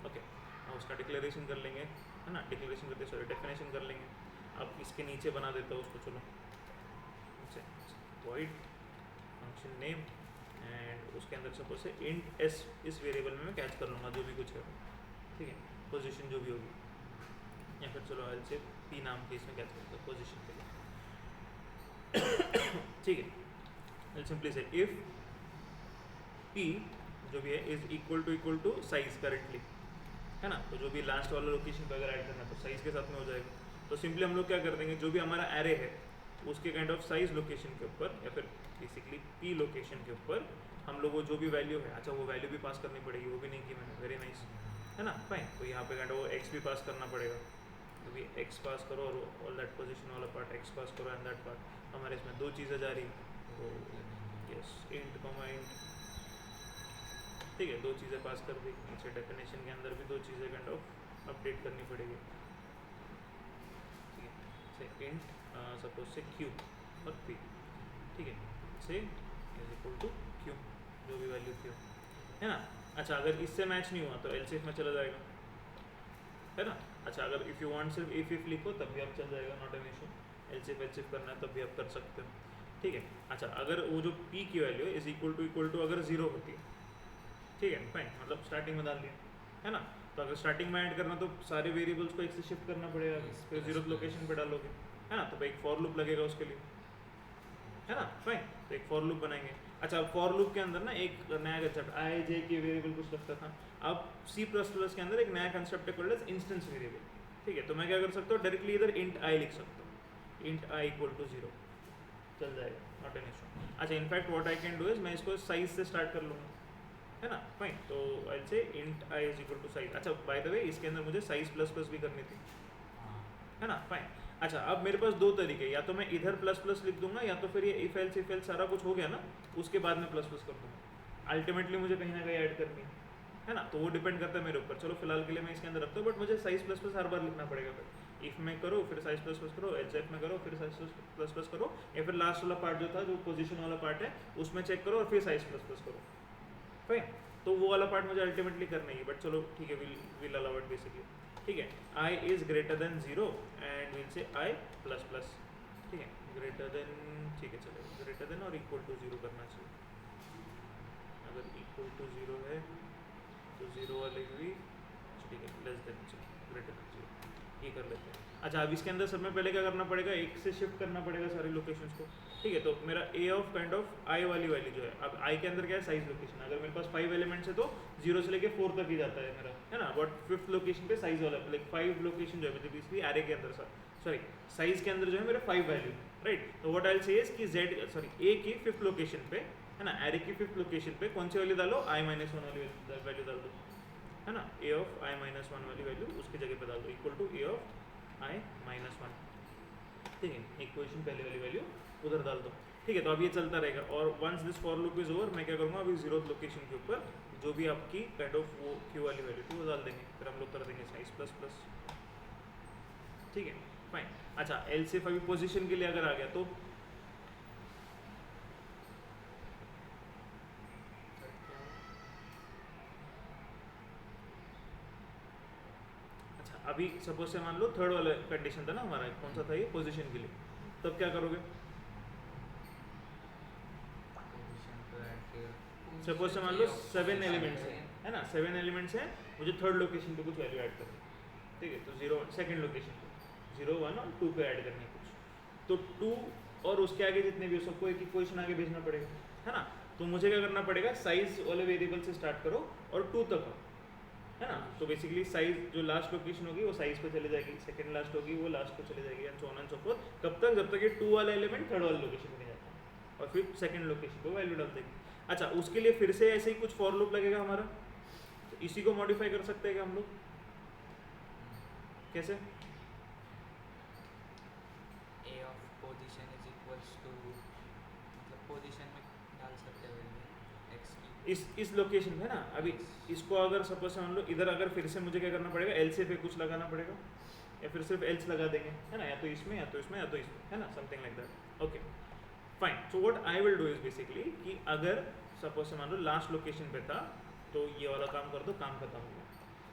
ओके। अब उसका डिक्लेरेशन कर लेंगे, है ना, डिक्लेरेशन करते सॉरी डेफिनेशन कर लेंगे। अब इसके नीचे बना देता हूँ उसको, चलो वॉइड फंक्शन नेम एंड उसके अंदर सपोज से इंट एस इस वेरिएबल में मैं कैच कर लूँगा जो भी कुछ है, ठीक है, पोजीशन जो भी होगी, या फिर चलो एल से पी नाम के इसमें कैच करते हैं पोजीशन के लिए, ठीक है। L simply say if P जो भी है is equal to size currently, है ना, तो जो भी लास्ट वाला लोकेशन पे अगर ऐड करना है तो साइज के साथ में हो जाएगा। तो सिंपली हम लोग क्या कर देंगे, जो भी हमारा एरे है उसके काइंड ऑफ साइज लोकेशन के ऊपर या फिर बेसिकली पी लोकेशन के ऊपर हम लोग वो जो भी वैल्यू है, अच्छा वो वैल्यू भी पास करनी पड़ेगी, वो भी नहीं की मैंने, वेरी नाइस, है ना, फाइन। तो यहाँ पे काइंड ऑफ एक्स भी पास करना पड़ेगा, तो भी एक्स पास करो और ऑल दैट पोजीशन वाला पार्ट एक्स पास करो एंड दैट पार्ट। हमारे इसमें दो चीज़ें जा रही है, तो यस इंट कॉमा इंट, ठीक है, दो चीज़ें पास कर दी। नीचे डेफिनेशन के अंदर भी दो चीज़ें काइंड ऑफ अपडेट करनी पड़ेगी, ठीक है। से इंट सपोज से क्यू और पी, ठीक है, से इज इक्वल टू क्यू जो भी वैल्यू क्यू, है ना। अच्छा अगर इससे मैच नहीं हुआ तो एलसीएफ में चला जाएगा, है ना। अच्छा अगर इफ़ यू वांट सिर्फ इफ लिखो तब भी आप चल जाएगा, नॉट एन इशू। एलसीएफ करना है तब भी आप कर सकते हो, ठीक है। अच्छा अगर वो जो पी की वैल्यू इज इक्वल टू अगर जीरो होती है, ठीक है, फाइन, मतलब स्टार्टिंग में डाल दिया, है ना। तो अगर स्टार्टिंग में ऐड करना तो सारे वेरिएबल्स को एक से शिफ्ट करना पड़ेगा, फिर जीरो लोकेशन पे डालोगे, है ना, तो एक फॉर लूप लगेगा उसके लिए, है ना, फाइन। तो एक फॉर लूप बनाएंगे। अच्छा फॉर लूप के अंदर ना एक नया कंसेप्ट आई जे के वेरिएबल कुछ लगता था, अब सी प्लस प्लस के अंदर एक नया कंसेप्ट है कॉल्ड एज इंस्टेंस वेरिएबल, ठीक है। तो मैं क्या कर सकता हूँ, डायरेक्टली इधर इंट आई लिख सकता हूँ, int i equal to zero, चल जाएगा, नॉट एन इशू। अच्छा in fact what I can do is मैं इसको साइज से स्टार्ट कर लूँगा, है ना, फाइन। तो I say int i is equal to size. अच्छा बाय द वे इसके अंदर मुझे साइज प्लस प्लस भी करनी थी, है ना, फाइन। अच्छा अब मेरे पास दो तरीके, या तो मैं इधर प्लस प्लस लिख दूंगा या तो फिर ये इफ एल्स सारा कुछ हो गया ना उसके बाद में प्लस प्लस कर दूंगा। अल्टीमेटली मुझे कहीं ना कहीं ऐड करनी है ना, तो वो डिपेंड करता है मेरे ऊपर। चलो फिलहाल के लिए मैं इसके अंदर रखता हूँ, बट मुझे साइज प्लस प्लस हर बार लिखना पड़ेगा। फिर इफ में करो फिर साइज प्लस प्लस करो, एल्स में करो फिर साइज प्लस प्लस करो, या फिर लास्ट वाला पार्ट जो था जो पोजिशन वाला पार्ट है उसमें चेक करो और फिर साइज प्लस प्लस करो, फाइन। तो वो वाला पार्ट मुझे अल्टीमेटली करना ही है, बट चलो ठीक है, विल अलाउ इट बेसिकली, ठीक है। I is greater than zero and will say i plus plus, ठीक है, ग्रेटर देन, ठीक है चलो ग्रेटर देन और इक्वल टू जीरो करना चाहिए। अगर इक्वल टू जीरो है तो जीरो वाले भी, ठीक है, less than greater than zero, ये कर लेते हैं। अच्छा अब इसके अंदर सब में पहले क्या करना पड़ेगा, एक से शिफ्ट करना पड़ेगा सारे लोकेशंस को, ठीक है। तो मेरा ए ऑफ काइंड ऑफ आई वाली वैल्यू जो है, अब आई के अंदर क्या है साइज लोकेशन, अगर मेरे पास 5 एलिमेंट्स है तो 0 से लेके 4 तक ही जाता है मेरा, है ना, बट 5th लोकेशन पे साइज वाला लाइक 5 लोकेशन जो है मतलब इसलिए एरे के अंदर सॉरी साइज के अंदर जो है मेरे 5 वैल्यू, राइट। तो what I will say is कि जेड सॉरी ए की 5th लोकेशन पे, है ना, एरे की 5th लोकेशन पे कौन सी वैल्यू डालो, i-1 वाली वैल्यू डाल दो, है ना, ए ऑफ i-1 वाली वैल्यू उसकी जगह पे डाल दो equal to a of i-1, ठीक है, एक पोजीशन पहले वाली वैल्यू उधर डाल दो, ठीक है। तो अब ये चलता रहेगा और once this for loop is over मैं क्या करूँगा, अभी 0th लोकेशन के ऊपर जो भी आपकी काइंड ऑफ वो क्यू वाली वैल्यू थी वो डाल देंगे, फिर हम लोग कर देंगे साइज प्लस प्लस, ठीक है, फाइन। अच्छा एल सिर्फ अभी पोजीशन के लिए अगर आ गया तो अभी सपोज से मान लो थर्ड वाला कंडीशन था ना हमारा, कौन सा था ये, पोजीशन के लिए, तब क्या करोगे, सपोज से मान लो 7 एलिमेंट्स है ना, 7 एलिमेंट्स हैं, मुझे थर्ड लोकेशन पे कुछ वैल्यू ऐड करनी, ठीक है। तो 0 सेकंड लोकेशन पे 0 1 और 2 पे ऐड करनी है कुछ, तो 2 और उसके आगे जितने भी हो सबको एक ही पोजीशन आगे भेजना पड़ेगा, है ना। तो मुझे क्या करना पड़ेगा, साइज वाले वेरिएबल से स्टार्ट करो और 2 तक, है ना। तो बेसिकली साइज जो लास्ट लोकेशन होगी वो साइज पे चले जाएगी, सेकंड लास्ट होगी वो लास्ट पे चले जाएगी and so on and so fourth, कब तक, जब तक ये 2 वाला एलिमेंट थर्ड वाले लोकेशन पे नहीं जाता, और फिर सेकंड लोकेशन पे वैल्यू डाल देगी। अच्छा उसके लिए फिर से ऐसे ही कुछ फॉर लूप लगेगा हमारा, तो इसी को मॉडिफाई कर सकते हैं क्या हम लोग, कैसे, a of position is equals to, मतलब पोजीशन में डाल सकते हैं एक्स की इस लोकेशन पे ना, अभी इसको अगर सपोज मान लो इधर, अगर फिर से मुझे क्या करना पड़ेगा, एल से पे कुछ लगाना पड़ेगा, या फिर सिर्फ एल्स लगा देंगे, है ना, या तो इसमें या तो इसमें या तो इसमें, है ना, something like that. Okay fine. So what I will do is basically कि अगर सपोज मान लो लास्ट लोकेशन पे था तो ये वाला काम कर दो, काम खत्म हो गया।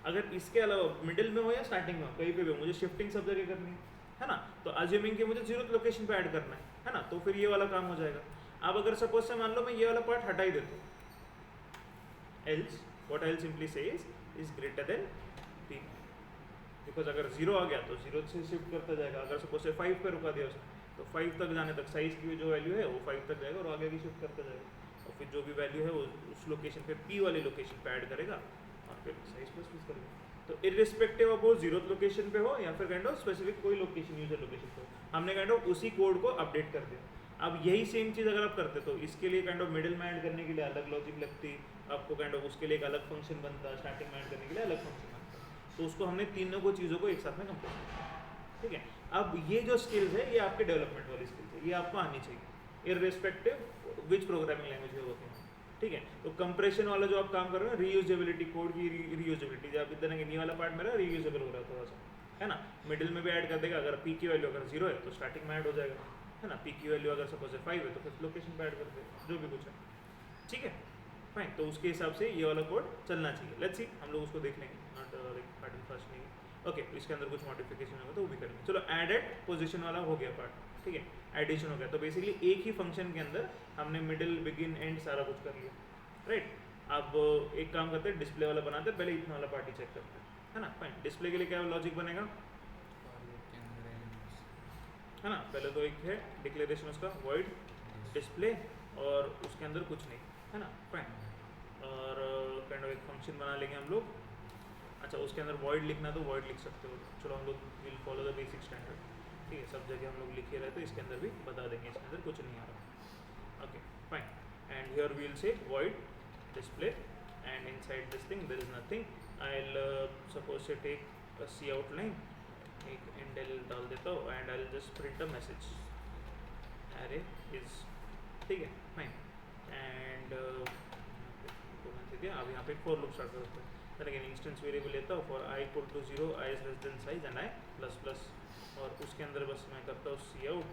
अगर इसके अलावा मिडिल में हो या स्टार्टिंग में हो, कहीं पे भी हो, मुझे शिफ्टिंग सब जगह करनी है ना, तो अज्यूमिंग कि मुझे 0th लोकेशन पे ऐड करना है ना, तो फिर ये वाला काम हो जाएगा। अब अगर सपोज से मान लो मैं ये वाला पार्ट हटा ही देता हूँ, else what I'll simply say is greater than p, because अगर 0 आ गया तो 0 से शिफ्ट करता जाएगा। अगर सपोज से 5 पे रुका दिया उसने तो 5 तक जाने तक साइज की जो वैल्यू है वो 5 तक जाएगा और आगे की शिफ्ट करता जाएगा, और फिर जो भी वैल्यू है वो उस लोकेशन पे p वाली लोकेशन पे ऐड करेगा और फिर साइज प्लस प्लस करेगा। तो इरिस्पेक्टिव ऑफ वो 0th लोकेशन पे हो या फिर काइंड ऑफ स्पेसिफिक कोई लोकेशन, यूजर लोकेशन पे हो, हमने काइंड ऑफ उसी कोड को अपडेट कर दिया। अब यही सेम चीज़ अगर आप करते तो इसके लिए काइंड ऑफ मिडिल में ऐड करने के लिए अलग लॉजिक लगती, आपको काइंड ऑफ उसके लिए एक अलग फंक्शन बनता, स्टार्टिंग में ऐड करने के लिए अलग फंक्शन बनता। तो उसको हमने तीनों को चीज़ों को एक साथ में कंप्लीट किया, ठीक है। अब ये जो स्किल्स है ये आपके डेवलपमेंट वाली स्किल्स है, ये आपको आनी चाहिए irrespective which programming language you working, ठीक है। तो कंप्रेशन वाला जो आप काम कर रहे हो, रीयूजेबिलिटी, कोड की रीयूजेबिलिटी, जब इतना ये वाला पार्ट मेरा रीयूजेबल हो रहा है थोड़ा सा, है ना, मिडिल में भी ऐड कर देगा। अगर पी की वैल्यू अगर 0 है तो स्टार्टिंग में ऐड हो जाएगा, है ना, पी की वैल्यू अगर सपोज 5 है तो फिफ्थ लोकेशन पे ऐड कर देगा, जो भी कुछ है, ठीक है फाइन। तो उसके हिसाब से ये वाला कोड चलना चाहिए। लेट्स सी, हम लोग उसको देख लेंगे, not like part in first नहीं। ओके, इसके अंदर कुछ मॉडिफिकेशन होगा तो वो भी करेंगे। चलो एडेड पोजीशन वाला हो गया पार्ट, ठीक है, एडिशन हो गया। तो बेसिकली एक ही फंक्शन के अंदर हमने मिडिल, बिगिन, एंड सारा कुछ कर लिया, राइट। अब एक काम करते हैं, डिस्प्ले वाला बनाते हैं, पहले इतना वाला पार्ट ही चेक करते हैं, है ना। फाइन, डिस्प्ले के लिए क्या लॉजिक बनेगा, है ना। पहले तो एक है डिक्लेरेशन उसका वॉइड डिस्प्ले और उसके अंदर कुछ नहीं, है ना, फाइन। और काइंड ऑफ एक फंक्शन बना लेंगे हम लोग। अच्छा, उसके अंदर वॉइड लिखना तो वॉइड लिख सकते हो, चलो हम लोग will follow the basic standard, ठीक है, सब जगह हम लोग लिखे रहे तो इसके अंदर भी बता देंगे, इसके अंदर कुछ नहीं आ रहा। Okay fine, and here we will say void display and inside this thing there is nothing. I will suppose say take a cout line, एक इंडेल डाल देता हूँ and I will just print a message array is, ठीक है fine. And अब यहाँ पे for loop start करते हैं, then again इंस्टेंस वेरिएबल लेता हूँ for i equal to 0, i is less than size and i plus plus, और उसके अंदर बस मैं करता हूँ सी आउट,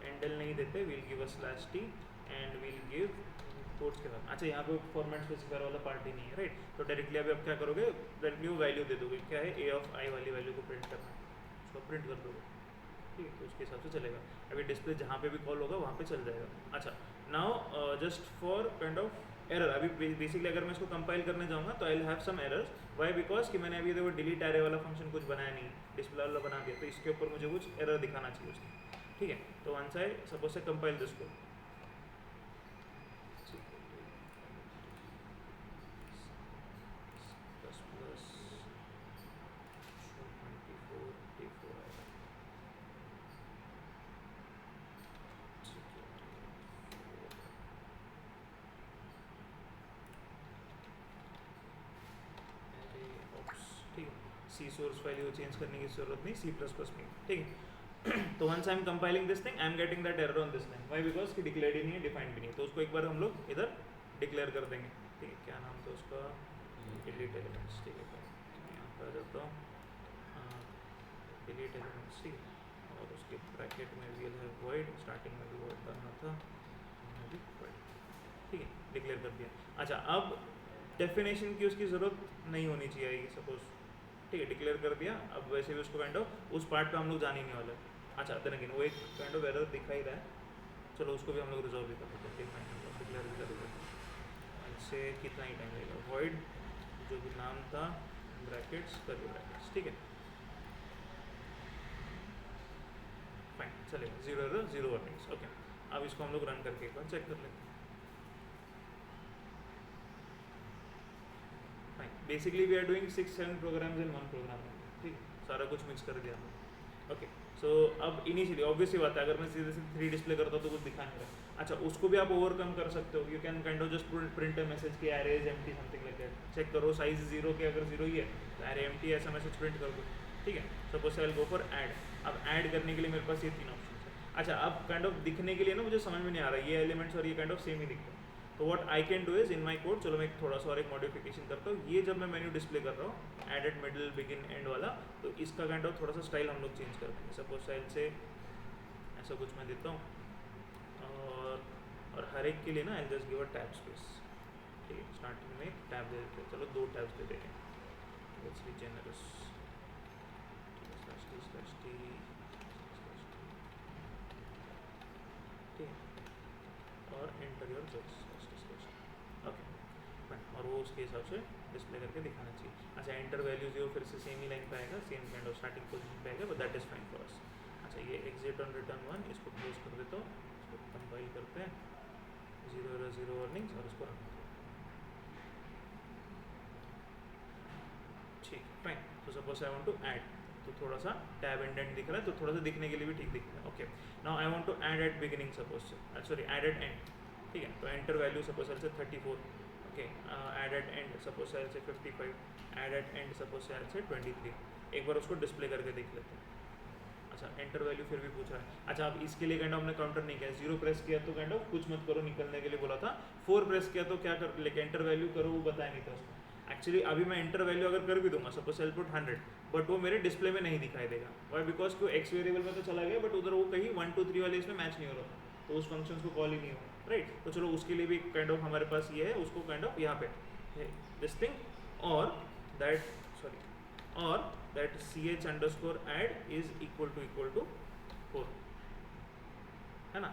एंडल नहीं देते, will give a slash T and will give codes के बाद। अच्छा, यहाँ पे फॉर्मेट स्पेसिफायर वाला पार्ट ही नहीं है, राइट। तो डायरेक्टली अभी आप क्या करोगे, डायरेक्टली वो वैल्यू दे दोगे, क्या है a ऑफ i वाली वैल्यू को प्रिंट करना है, उसको प्रिंट कर दोगे, ठीक है, तो उसके हिसाब से चलेगा। अभी डिस्प्ले जहाँ पे भी कॉल होगा वहाँ पे चल जाएगा। अच्छा, now just for kind of error, अभी बेसिकली अगर मैं इसको कंपाइल करने जाऊँगा तो I will have some errors, why because कि मैंने अभी देखो डिलीट एरे वाला फंक्शन कुछ बनाया नहीं, डिस्प्ले वाला बना दिया, तो इसके ऊपर मुझे कुछ एरर दिखाना चाहिए उसकी, ठीक है। तो वंस आई सपोज से कंपाइल दिस को, सी सोर्स फाइल को चेंज करने की जरूरत नहीं, सी प्लस प्लस में, ठीक है। तो once I am compiling this thing I am getting that error on this line, why because कि डिक्लेयर्ड ही नहीं है, डिफाइंड भी नहीं है, तो उसको एक बार हम लोग इधर डिक्लेयर कर देंगे, ठीक है। क्या नाम था उसका, डिलीट एलिमेंट्स, ठीक है, यहाँ पर आ जाता हूँ, डिलीट एलिमेंट्स, ठीक है, और उसके ब्रैकेट में we will have void, starting में भी वॉइड करना था, ठीक है, डिक्लेयर कर दिया। अच्छा, अब डेफिनेशन की उसकी ज़रूरत नहीं होनी चाहिए सपोज, ठीक है, डिक्लेयर कर दिया। अब वैसे भी उसको काइंड ऑफ उस पार्ट पे हम लोग जाने नहीं वाले। अच्छा, देन अगेन वो एक काइंड ऑफ एरर दिखा ही रहा है, चलो उसको भी हम लोग रिजॉल्व भी कर देते हैं, डिक्लेयर भी कर देते हैं। इससे कितना ही टाइम लगेगा, वॉइड जो भी नाम था ब्रैकेट्स कर ब्रैकेट्स, ठीक है फाइन, चलेगा, 0 एरर 0 वार्निंग्स। ओके, अब इसको हम लोग रन करके एक बार चेक कर लेते हैं। Basically we are doing 6-7 programs in one program, ठीक है, सारा कुछ मिक्स कर दिया हमने। ओके, सो अब इनिशियली ऑब्वियसली बात है, अगर मैं सीधे सीधे 3 डिस्प्ले करता हूँ तो कुछ दिखा नहीं रहा। अच्छा, उसको भी आप ओवरकम कर सकते हो, you can kind of just print a message कि array is empty, something like that. Check करो साइज 0 के, अगर 0 ही है तो एरे एम्प्टी, ऐसा मैसेज प्रिंट कर दो, ठीक है। Suppose I will go for add, अब ऐड करने के लिए मेरे पास ये 3 ऑप्शन है। अच्छा, अब काइंड ऑफ दिखने के लिए ना मुझे समझ में नहीं आ रहा, ये एलिमेंट्स और ये काइंड ऑफ सेम ही दिखता है, तो what I can do is in my code, चलो मैं थोड़ा सा और एक मॉडिफिकेशन करता हूँ, ये जब मैं मेन्यू डिस्प्ले कर रहा हूँ एडेड मिडिल बिगिन एंड वाला, तो इसका काइंड ऑफ थोड़ा सा स्टाइल हम लोग चेंज करते हैं। सपोज स्टाइल से ऐसा कुछ मैं देता हूँ, और हर एक के लिए ना I just give a tab space, ठीक है। स्टार्टिंग में एक टैब दे देते हैं, चलो 2 टैब्स दे देंगे, लेट्स बी जेनरस, /t ठीक है, और enter your choice, okay fine, और वो उसके हिसाब से डिस्प्ले करके दिखाना चाहिए। अच्छा एंटर वैल्यू 0 फिर से सेम ही लाइन पे आएगा, same kind of starting position पे आएगा, but that is fine for us. अच्छा ये एग्जिट ऑन रिटर्न 1, इसको क्लोज कर देता हूँ, इसको कंपाइल करते हैं, 0 वार्निंग्स, और इसको रन करते हैं, ठीक फाइन। तो suppose I want to add, तो थोड़ा सा टैब इंडेंट दिख रहा है, तो थोड़ा सा दिखने के लिए भी ठीक दिख रहा है, okay. Now I want to add at beginning, suppose sorry add at end, ठीक है। तो enter value suppose say 34, okay, add at end suppose say 55, add at end suppose से 23, एक बार उसको डिस्प्ले करके देख लेते हैं। अच्छा एंटर वैल्यू फिर भी पूछ रहा है, अच्छा अब इसके लिए काइंड ऑफ हमने काउंटर नहीं किया, 0 प्रेस किया तो काइंड ऑफ कुछ मत करो निकलने के लिए बोला था, 4 प्रेस किया तो क्या कर, लेकिन एंटर वैल्यू करो वो बताया नहीं था उसको। एक्चुअली अभी मैं एंटर वैल्यू अगर कर भी दूंगा, सपोज सेल पुट 100, बट वो मेरे डिस्प्ले में नहीं दिखाई देगा, वाई, बिकॉज कि एक्स वेरिएबल में तो चला गया, बट उधर वो कहीं 1 2 3 वाले इसमें मैच नहीं हो रहा, तो उस फंक्शन को कॉल ही नहीं होगा, राइट। तो चलो उसके लिए भी काइंड ऑफ हमारे पास ये है, उसको काइंड ऑफ यहाँ पे दिस थिंग, और दैट सॉरी, और that ch_add is equal to 4, है ना,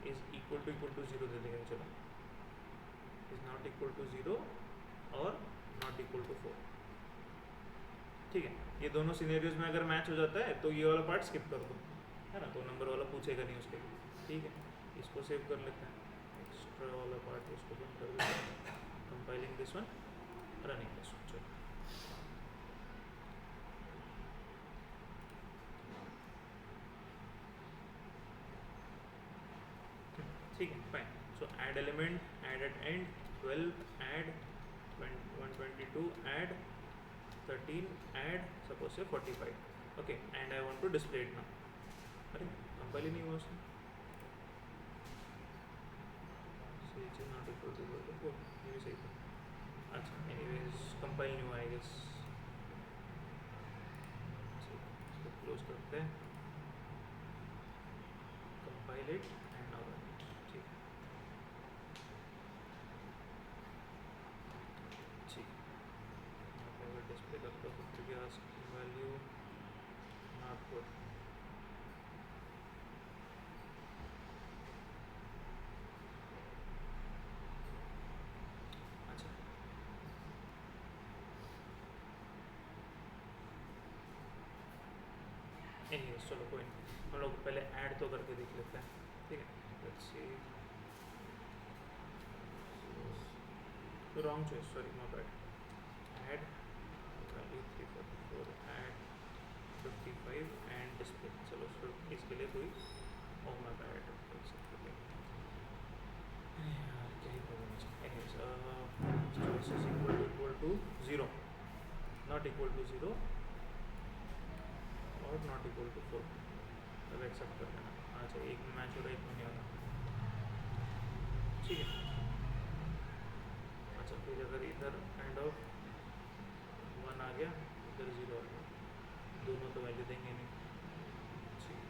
इज इक्वल टू 0 दे देंगे, चलो इज नॉट इक्वल टू 0 और नॉट इक्वल टू 4, ठीक है। ये दोनों सिनेरियोज में अगर मैच हो जाता है तो ये वाला पार्ट स्किप कर दो, है ना, तो नंबर वाला पूछेगा नहीं उसके लिए, ठीक है। इसको सेव कर लेते हैं, एक्स्ट्रा वाला पार्ट इसको बंद कर देते हैं, compiling this one, running this one, चलो ठीक है fine. So add element, add at end, 12 add 122, add 13, add suppose say 45, okay, and I want to display it now. अरे कंपाइल ही नहीं हुआ उसमें, नॉट इक्वल टू 4, ये भी सही था। अच्छा एनीवेज कंपाइल नहीं हुआ आई गेस, इसको क्लोज करते हैं, compile it and now run it, ठीक ठीक। अगर डिस्प्ले करता हूँ तो क्या वैल्यू नॉट गुड, अच्छा एनीवेज चलो कोई नहीं, हम लोग पहले ऐड तो करके देख लेते हैं, ठीक है। Let's see, wrong choice, sorry my bad, add value 344, add 55 and display, चलो फिर इसके लिए कोई, ओह माय बैड, यार क्या ही प्रॉब्लम है। Anyways choice is equal to 0, not equal to 0 और नॉट इक्वल टू 4, तब एक्सेप्ट कर देना। अच्छा एक में मैच हो रहा है, एक में नहीं हो रहा, ठीक है। अच्छा फिर अगर इधर काइंड ऑफ 1 आ गया, इधर 0 आ गया, दोनों तो वैल्यू देंगे नहीं, ठीक।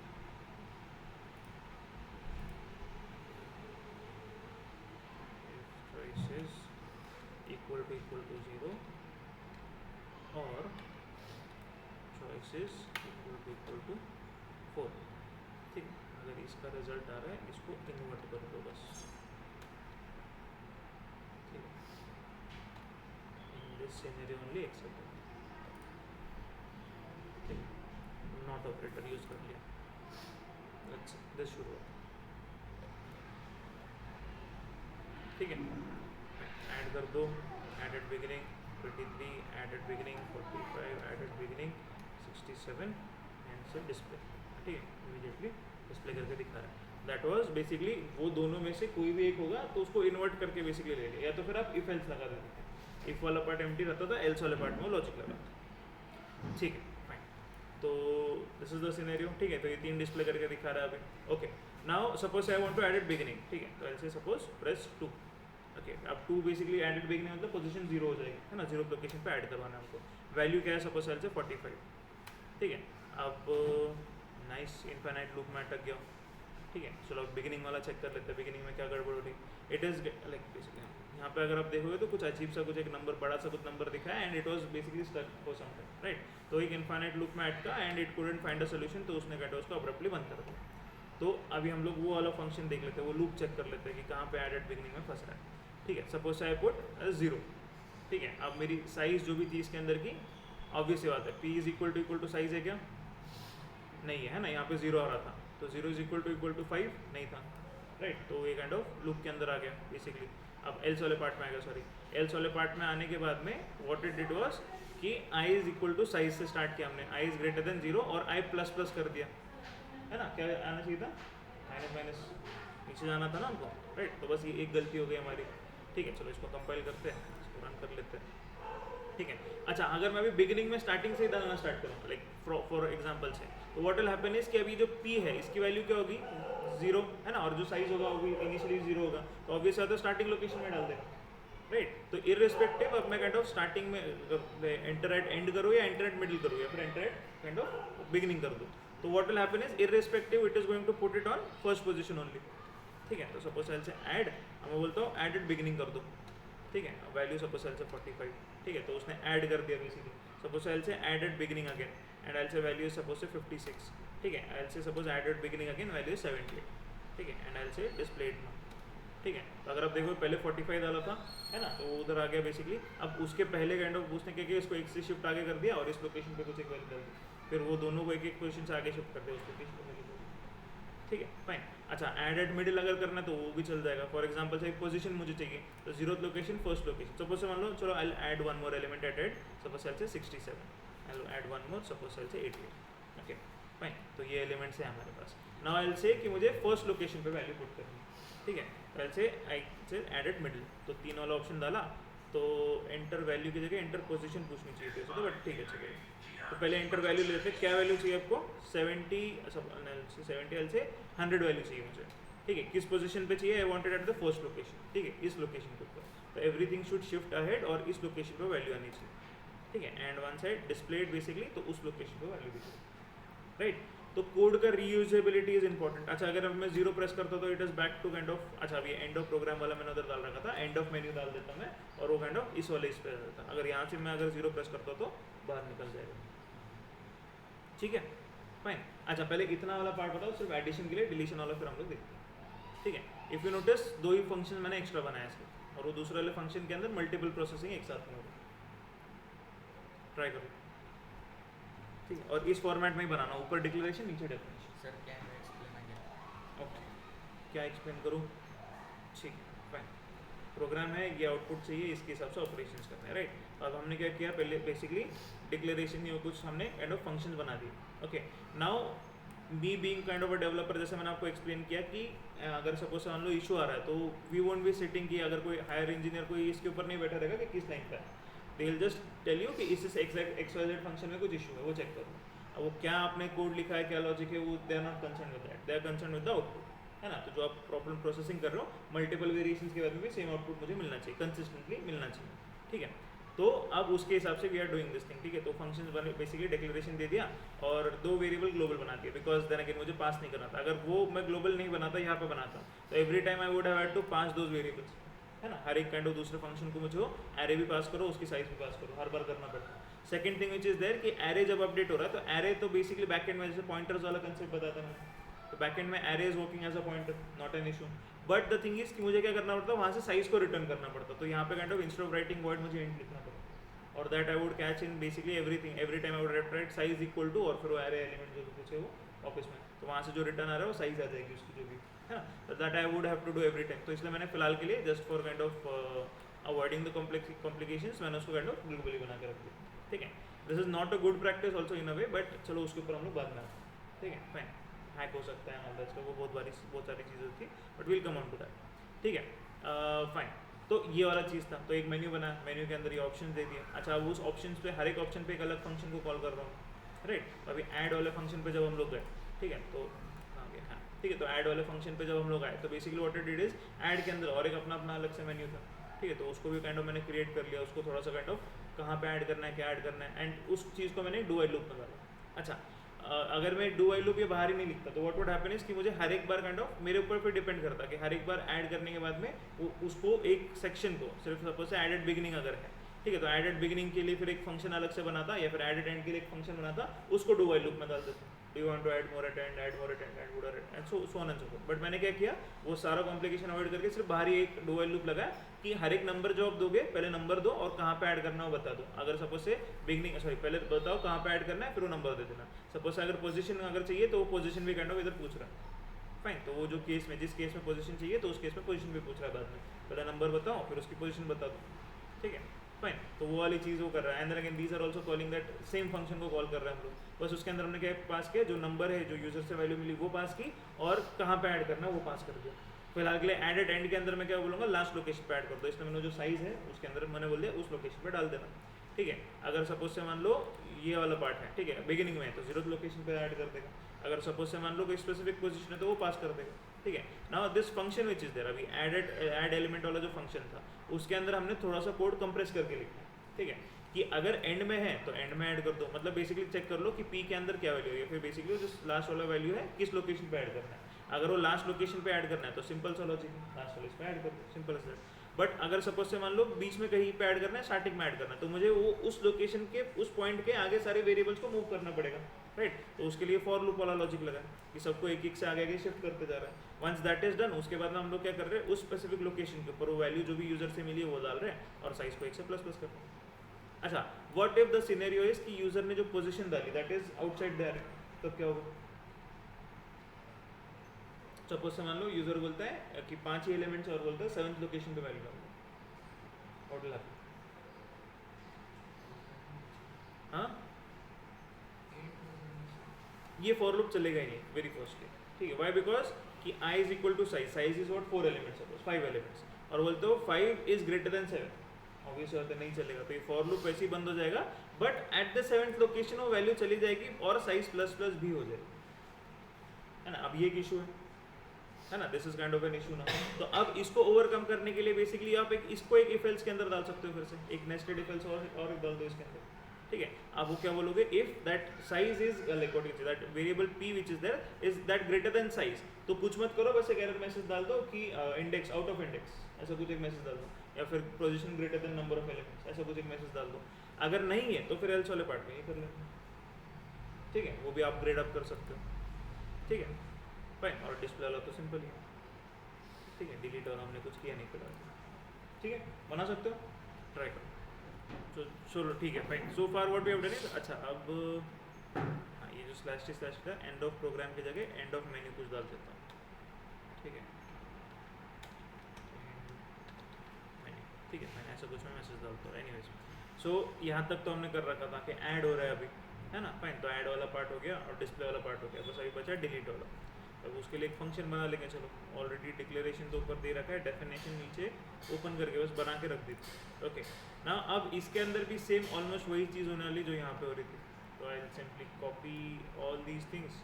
चॉइस इज इक्वल टू 0 और चॉइस इज इक्वल टू 4, ठीक है। अगर इसका रिजल्ट आ रहा है इसको इन्वर्ट कर दो बस, ठीक है। In this scenario only except, ठीक है, नॉट ऑपरेटर यूज कर लिया, लेट्स दिस शुड वर्क, ठीक है। ऐड कर दो, add at beginning 23, add at beginning 45, add at beginning 67 and से डिस्प्ले, ठीक है, इमीडिएटली डिस्प्ले करके दिखा रहा है। दैट वाज बेसिकली वो दोनों में से कोई भी एक होगा तो उसको इन्वर्ट करके बेसिकली ले लिया, या तो फिर आप इफ एल्स लगा देते हैं, इफ वाला पार्ट एम्प्टी रहता था, एल्स वाले पार्ट में लॉजिक लगा था, ठीक है फाइन। तो दिस इज द सिनेरियो, ठीक है। तो ये 3 डिस्प्ले करके दिखा रहा है अभी, okay. Now suppose I want to add at beginning, ठीक है, तो ऐसे सपोज प्रेस 2, ओके अब 2 बेसिकली एडेड बिगनिंग मतलब पोजीशन 0 हो जाएगी, है ना, 0 लोकेशन पे ऐड करवाना है हमको। वैल्यू क्या है, सपोज सेल से 45, ठीक है। अब नाइस इनफाइनाइट लूप में अटक गया, ठीक है। चलो अब बिगिनिंग वाला चेक कर लेते हैं, बिगिनिंग में क्या गड़बड़ हो रही। इट इज़ लाइक बेसिकली यहाँ पे अगर आप देखोगे तो कुछ अजीब सा कुछ एक नंबर, बड़ा सा कुछ नंबर दिखा है and it was basically stuck for some time, right. तो एक इनफाइनाइट लूप में अटका and it couldn't find a solution, तो उसने कहता उसको अब्रप्टली बंद कर दिया। तो अभी हम लोग वो वाला फंक्शन देख लेते हैं, वो लूप चेक कर लेते हैं कि कहाँ पे एडेड बिगिनिंग में फंस रहा है, ठीक है। सपोज आई पुट 0, ठीक है। अब मेरी साइज जो भी थी इसके अंदर की, ऑब्वियस सी बात है, p is equal to size है क्या, नहीं है ना, यहाँ पे 0 आ रहा था, तो 0 इज इक्वल टू 5 नहीं था, राइट। तो ये काइंड ऑफ लूप के अंदर आ गया बेसिकली। अब एल्स वाले पार्ट में आएगा, सॉरी, एल्स वाले पार्ट में आने के बाद में व्हाट इट डिड वाज कि i is equal to size से स्टार्ट किया हमने, i इज ग्रेटर देन 0 और i प्लस प्लस कर दिया, है ना। क्या आना चाहिए था, माइनस माइनस नीचे जाना था ना हमको, राइट। तो बस ये एक गलती हो गई हमारी, ठीक है। चलो इसको कंपाइल करते हैं, इसको रन कर लेते हैं, ठीक है। अच्छा अगर मैं अभी बिगिनिंग में स्टार्टिंग से ही डालना स्टार्ट करूँ, लाइक फॉर एग्जांपल से, तो व्हाट विल हैपन इज कि अभी जो p है इसकी वैल्यू क्या होगी, 0, है ना, और जो साइज होगा वो भी इनिशियली 0 होगा, तो ऑब्वियस है तो स्टार्टिंग लोकेशन में डाल देगा, राइट। तो इररिस्पेक्टिव अब मैं काइंड ऑफ स्टार्टिंग में एंटर एट एंड करूँ या एंटर एट मिडिल करूँ या फिर enter at kind of beginning कर दूँ, तो what will happen is irrespective it is going to put it on first position only, ठीक है। तो सपोज सेल से ऐड, मैं बोलता हूँ ऐड एट बिगिनिंग कर दो, ठीक है। वैल्यू सपोज सेल से 45, ठीक है, तो उसने ऐड कर दिया बेसिकली। सपोज सेल से add at beginning again and L से वैल्यू सपोज से 56, ठीक है। एल से suppose add at beginning again value 78, ठीक है, एंड एल से डिस्प्लेड नाउ, ठीक है। तो अगर आप देखो पहले 45 डाला था, है ना, तो वो उधर आ गया बेसिकली। अब उसके पहले काइंड ऑफ उसने क्या किया, इसको एक से शिफ्ट आगे कर दिया और इस लोकेशन पे कुछ एक वैल्यू डाल दी, फिर वो दोनों को एक एक पोजीशन से आगे शिफ्ट कर दिया उस लोकेशन पे, ठीक है, फाइन। अच्छा ऐड एट मिडिल अगर करना है तो वो भी चल जाएगा। फॉर एग्जांपल से एक पोजीशन मुझे चाहिए, तो 0th location first location, suppose से मान लो, चलो I add one more element at end, suppose cell say 67, I will add one more suppose cell say 88, okay fine. तो ये एलिमेंट्स है हमारे पास। नाउ आई विल से कि मुझे फर्स्ट लोकेशन पे वैल्यू पुट करनी है, ठीक है। तो आई से ऐड एट मिडिल, तो 3 वाला ऑप्शन डाला, तो एंटर वैल्यू की जगह एंटर पोजीशन पूछनी चाहिए थी उसे, तो बट ठीक है चलिए। तो पहले एंटर वैल्यू लेते हैं, क्या वैल्यू चाहिए आपको, 70 एल से 100 वैल्यू चाहिए मुझे, ठीक है। किस पोजीशन पे चाहिए, I wanted at the first location, ठीक है, इस लोकेशन के ऊपर, तो एवरीथिंग शुड शिफ्ट अहेड और इस लोकेशन पे वैल्यू आनी चाहिए, ठीक है। And one side displayed basically, तो उस लोकेशन पे वैल्यू दिखेगी, राइट। तो कोड का रीयूजेबिलिटी इज इंपॉर्टेंट। अच्छा अगर अब मैं 0 प्रेस करता तो it is back to kind of, अच्छा अभी एंड ऑफ प्रोग्राम वाला मैंने उधर डाल रखा था, एंड ऑफ मेन्यू डाल देता मैं और वो काइंड ऑफ इस वाले इस पे रहता। अगर यहाँ से मैं अगर 0 प्रेस करता तो बाहर निकल जाएगा, ठीक है, फाइन। अच्छा पहले इतना वाला पार्ट बताओ, सिर्फ एडिशन के लिए, डिलीशन वाला फिर हम लोग देखते हैं, ठीक है। If you notice 2 he function मैंने एक्स्ट्रा बनाया इसके, और वो दूसरे वाले फंक्शन के अंदर मल्टीपल प्रोसेसिंग एक साथ में होगी, ट्राई करो, ठीक है। और इस फॉर्मेट में ही बनाना, ऊपर डिक्लेरेशन नीचे definition. Sir can you explain again? Okay क्या एक्सप्लेन करूँ, ठीक है फाइन। प्रोग्राम है, ये आउटपुट चाहिए, इसके हिसाब से ऑपरेशंस करते हैं, राइट। अब हमने क्या किया, पहले बेसिकली डिक्लेरेशन या कुछ हमने काइंड ऑफ फंक्शंस बना दिए, okay. Now be being kind of a developer, जैसे मैंने आपको एक्सप्लेन किया कि अगर सपोज मान लो इशू आ रहा है, तो वी वोंट बी सिटिंग की, अगर कोई हायर इंजीनियर कोई इसके ऊपर नहीं बैठा रहेगा कि किस लाइन का है, they will just tell you कि इस XYZ फंक्शन में कुछ इशू है, वो चेक करो। अब वो क्या आपने कोड लिखा है, क्या लॉजिक है, वो they are not concern with that, they are concern with the output, है ना। तो जो आप प्रॉब्लम प्रोसेसिंग कर रहे हो, मल्टीपल वेरिएशंस के बाद में भी सेम आउटपुट मुझे मिलना चाहिए, कंसिस्टेंटली मिलना चाहिए, ठीक है। तो अब उसके हिसाब से we are doing this thing, ठीक है। तो फंक्शंस बने, बेसिकली डिक्लेरेशन दे दिया और 2 वेरिएबल ग्लोबल बना दिया, बिकॉज देन अगेन मुझे पास नहीं करना था। अगर वो मैं ग्लोबल नहीं बनाता, यहाँ पे बनाता, तो every time I would have had to pass those variables, है ना। हर एक काइंड ऑफ दूसरे फंक्शन को मुझे एरे भी पास करो, उसकी साइज भी पास करो, हर बार करना पड़ता है। Second thing which is there कि एरे जब अपडेट हो रहा है, तो एरे तो बेसिकली बैकएंड में जैसे पॉइंटर्स वाला कंसेप्ट बताया था मैंने, तो बैकएंड में array is working as a pointer, not an issue. But the thing is कि मुझे क्या करना पड़ता है, वहाँ से साइज को रिटर्न करना पड़ता, तो यहाँ पे kind of instead of writing word मुझे इंट लिखना पड़ता, और that I would catch in basically everything, every time I would write size equal to और फिर वो एरे एलिमेंट जो भी कुछ है वो वापस में, तो वहाँ से जो रिटर्न आ रहा है वो साइज आ जाएगी उसकी जो भी, है ना। तो that I would have to do every time. तो इसलिए मैंने फिलहाल के लिए just for kind of avoiding the complications मैंने उसको काइंड ऑफ ग्लोबली बना के रख दिया, ठीक है। This is not a good practice also in a way, but चलो उसके ऊपर हम लोग बाद में आते हैं, ठीक है, फाइन। हैक हो सकता है ऑल दैट, वो बहुत सारी चीज़ें थी, but will come on to that, ठीक है, फाइन। तो ये वाला चीज़ था। तो एक मेन्यू बना, मेन्यू के अंदर ये ऑप्शन दे दिए। अच्छा अब उस ऑप्शन पे हर एक ऑप्शन पे एक अलग फंक्शन को कॉल कर रहा हूँ, राइट। अभी ऐड वाले फंक्शन पे जब हम लोग गए, ठीक है, तो आ गया, हाँ ठीक है। तो ऐड वाले फंक्शन पे जब हम लोग आए तो basically what it did is add के अंदर और एक अपना अपना अलग से मेन्यू था, ठीक है। तो उसको भी काइंड ऑफ मैंने क्रिएट कर लिया, उसको थोड़ा सा काइंड ऑफ कहाँ पे ऐड करना है, क्या ऐड करना है, एंड उस चीज़ को मैंने डू वाइल लूप में डाला। अच्छा, अगर मैं डू वाइल लूप ये बाहर ही नहीं लिखता तो व्हाट वुड हैपन इज कि मुझे हर एक बार काइंड ऑफ मेरे ऊपर फिर डिपेंड करता कि हर एक बार ऐड करने के बाद में उसको एक सेक्शन को सिर्फ सपोज से एडेड बिगिनिंग अगर है, ठीक है, तो एडेड बिगिनिंग के लिए फिर एक फंक्शन अलग से बनाता या फिर एडेड एंड के लिए एक फंक्शन बनाता, उसको डू वाइल लूप में डाल देता। Do you want to add more at end, add more at end, add more at end, so on and so forth. But मैंने क्या किया, वो सारा कॉम्प्लिकेशन अवॉइड करके सिर्फ बाहर ही एक डू वाइल लूप लगाया कि हर एक नंबर जो आप दोगे पहले नंबर दो और कहाँ पे ऐड करना है वो बता दो। अगर सपोज से बिगनिंग सॉरी पहले बताओ कहाँ पे ऐड करना है, फिर वो नंबर दे देना। सपोज अगर पोजीशन अगर चाहिए तो वो पोजीशन भी काइंड ऑफ इधर पूछ रहा है, फाइन। तो वो जो केस में जिस केस में पोजीशन चाहिए तो उस केस में पोजीशन भी पूछ रहा है बाद में, पहले नंबर बताओ फिर उसकी पोजीशन बता दो, ठीक है, फाइन। तो वो वाली चीज़ वो कर रहा है। And then again these are also calling that same function को कॉल कर रहे हैं हम लोग, बस उसके अंदर हमने क्या पास किया, जो नंबर है जो यूजर से वैल्यू मिली वो पास की और कहाँ पे ऐड करना है वो पास कर दिया। फिलहाल के लिए एडेड एंड के अंदर मैं क्या बोलूँगा, लास्ट लोकेशन पे ऐड कर दो। इसलिए मैंने जो साइज़ है उसके अंदर मैंने बोल दिया उस लोकेशन पे डाल देना, ठीक है। अगर सपोज से मान लो ये वाला पार्ट है, ठीक है, बिगिनिंग में है तो 0th लोकेशन पे ऐड कर देगा। अगर सपोज से मान लो कोई स्पेसिफिक पोजीशन है तो वो पास कर देगा, ठीक है। Now this function which is there, अभी ऐड एलिमेंट वाला जो फंक्शन था उसके अंदर हमने थोड़ा सा कोड कंप्रेस करके लिखा है, ठीक है, कि अगर एंड में है तो एंड में ऐड कर दो, मतलब बेसिकली चेक कर लो कि पी के अंदर क्या वैल्यू है, फिर बेसिकली जो लास्ट वाला वैल्यू है किस लोकेशन पे ऐड करना है। अगर वो लास्ट लोकेशन पे ऐड करना है तो सिंपल सा लॉजिक है, लास्ट वाले पे ऐड कर दो, सिंपल एज दैट। बट अगर सपोज से मान लो बीच में कहीं पे ऐड करना है, स्टार्टिंग में ऐड करना है, तो मुझे वो उस लोकेशन के उस पॉइंट के आगे सारे वेरिएबल्स को मूव करना पड़ेगा, राइट। तो उसके लिए फॉर लूप वाला लॉजिक लगा कि सबको एक एक से आगे आगे शिफ्ट करते जा रहा है। वंस दैट इज डन, उसके बाद में हम लोग क्या कर रहे हैं, उस स्पेसिफिक लोकेशन के ऊपर वो वैल्यू जो भी यूजर से मिली है वो डाल रहे हैं और साइज को 1 से प्लस प्लस कर रहे हैं। अच्छा, what if the scenario is कि यूजर ने जो पोजीशन डाली दैट इज आउटसाइड द अरे, तब क्या होगा। सपोज से मान लो यूजर बोलता है कि 5 ही एलिमेंट्स और बोलता है 7th लोकेशन पे वैल्यू डालो, व्हाट विल हैपन। हाँ, ये फॉर लूप चलेगा ही नहीं वेरी फर्स्ट, ठीक है। व्हाई, बिकॉज कि i is equal to size, size is what 4 elements, suppose 5 elements, और बोलते हो 5 इज ग्रेटर देन 7, ऑब्वियसली बात है नहीं चलेगा, तो ये फॉर लूप वैसे ही बंद हो जाएगा। But at the 7th location वो वैल्यू चली जाएगी और साइज प्लस प्लस भी हो जाएगी, है ना। अब ये एक इशू है ना, this is kind of an issue ना। तो अब इसको ओवरकम करने के लिए बेसिकली आप इसको एक इफ एल्स के अंदर डाल सकते हो, फिर से एक नेस्टेड इफ एल्स और एक डाल दो इसके अंदर, ठीक है। आप वो क्या बोलोगे, if that size is like what is that variable p which is there is that greater than size, तो कुछ मत करो, बस एक एरर मैसेज डाल दो कि इंडेक्स आउट ऑफ इंडेक्स, ऐसा कुछ एक मैसेज डाल दो, या फिर position greater than number of elements, ऐसा कुछ एक मैसेज डाल दो। अगर नहीं है तो फिर एल्स वाले पार्ट में ये कर लेना, ठीक है, वो भी आप ग्रेड अप कर सकते हो, ठीक है, फाइन। और डिस्प्ले वाला तो सिंपल ही है, ठीक है, डिलीट वाला हमने कुछ किया नहीं फिलहाल, ठीक है, बना सकते हो, ट्राई करो। तो चलो ठीक है, fine. So far what we have done is, अच्छा अब हाँ, ये जो स्लैश टी स्लैश था एंड ऑफ प्रोग्राम की जगह एंड ऑफ मेन्यू कुछ डाल देता हूँ, ठीक है, ठीक है, मैंने ऐसा कुछ मैं मैसेज डालता हूँ। एनीवेज, सो यहाँ तक तो हमने कर रखा था कि ऐड हो रहा है अभी, है ना, फाइन। तो ऐड वाला पार्ट हो गया और डिस्प्ले वाला पार्ट हो गया, बस अभी बचा डिलीट वाला। अब उसके लिए एक फंक्शन बना लेंगे, चलो ऑलरेडी डिक्लेरेशन तो ऊपर दे रखा है, डेफिनेशन नीचे ओपन करके बस बना के रख दी थी, ओके ना। अब इसके अंदर भी सेम ऑलमोस्ट वही चीज़ होने वाली जो यहाँ पे हो रही थी, तो I simply copy all these things,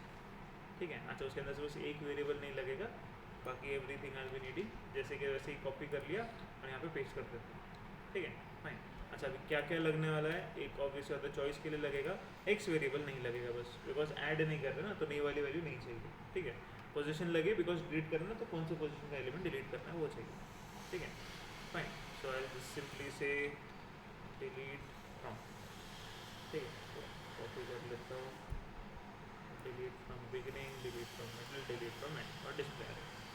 ठीक है। अच्छा, उसके अंदर से बस एक वेरिएबल नहीं लगेगा, बाकी एवरीथिंग एज वी नीडिंग जैसे कि वैसे ही कॉपी कर लिया और यहाँ पे पेस्ट कर देते हैं, ठीक है, फाइन। अच्छा, अभी क्या क्या लगने वाला है, एक ऑब्वियस बात है चॉइस के लिए लगेगा, एक्स वेरिएबल नहीं लगेगा बस बिकॉज ऐड नहीं कर रहे ना, तो नई वाली वैल्यू नहीं चाहिए, ठीक है। पोजीशन लगे बिकॉज डिलीट करना, तो कौन से पोजीशन का एलिमेंट डिलीट करना है वो चाहिए, ठीक है, fine. So I just simply से डिलीट फ्रॉम, ठीक है, कॉपी कर लेता हूँ, delete from beginning, delete from middle, delete from and और डिस्प्ले,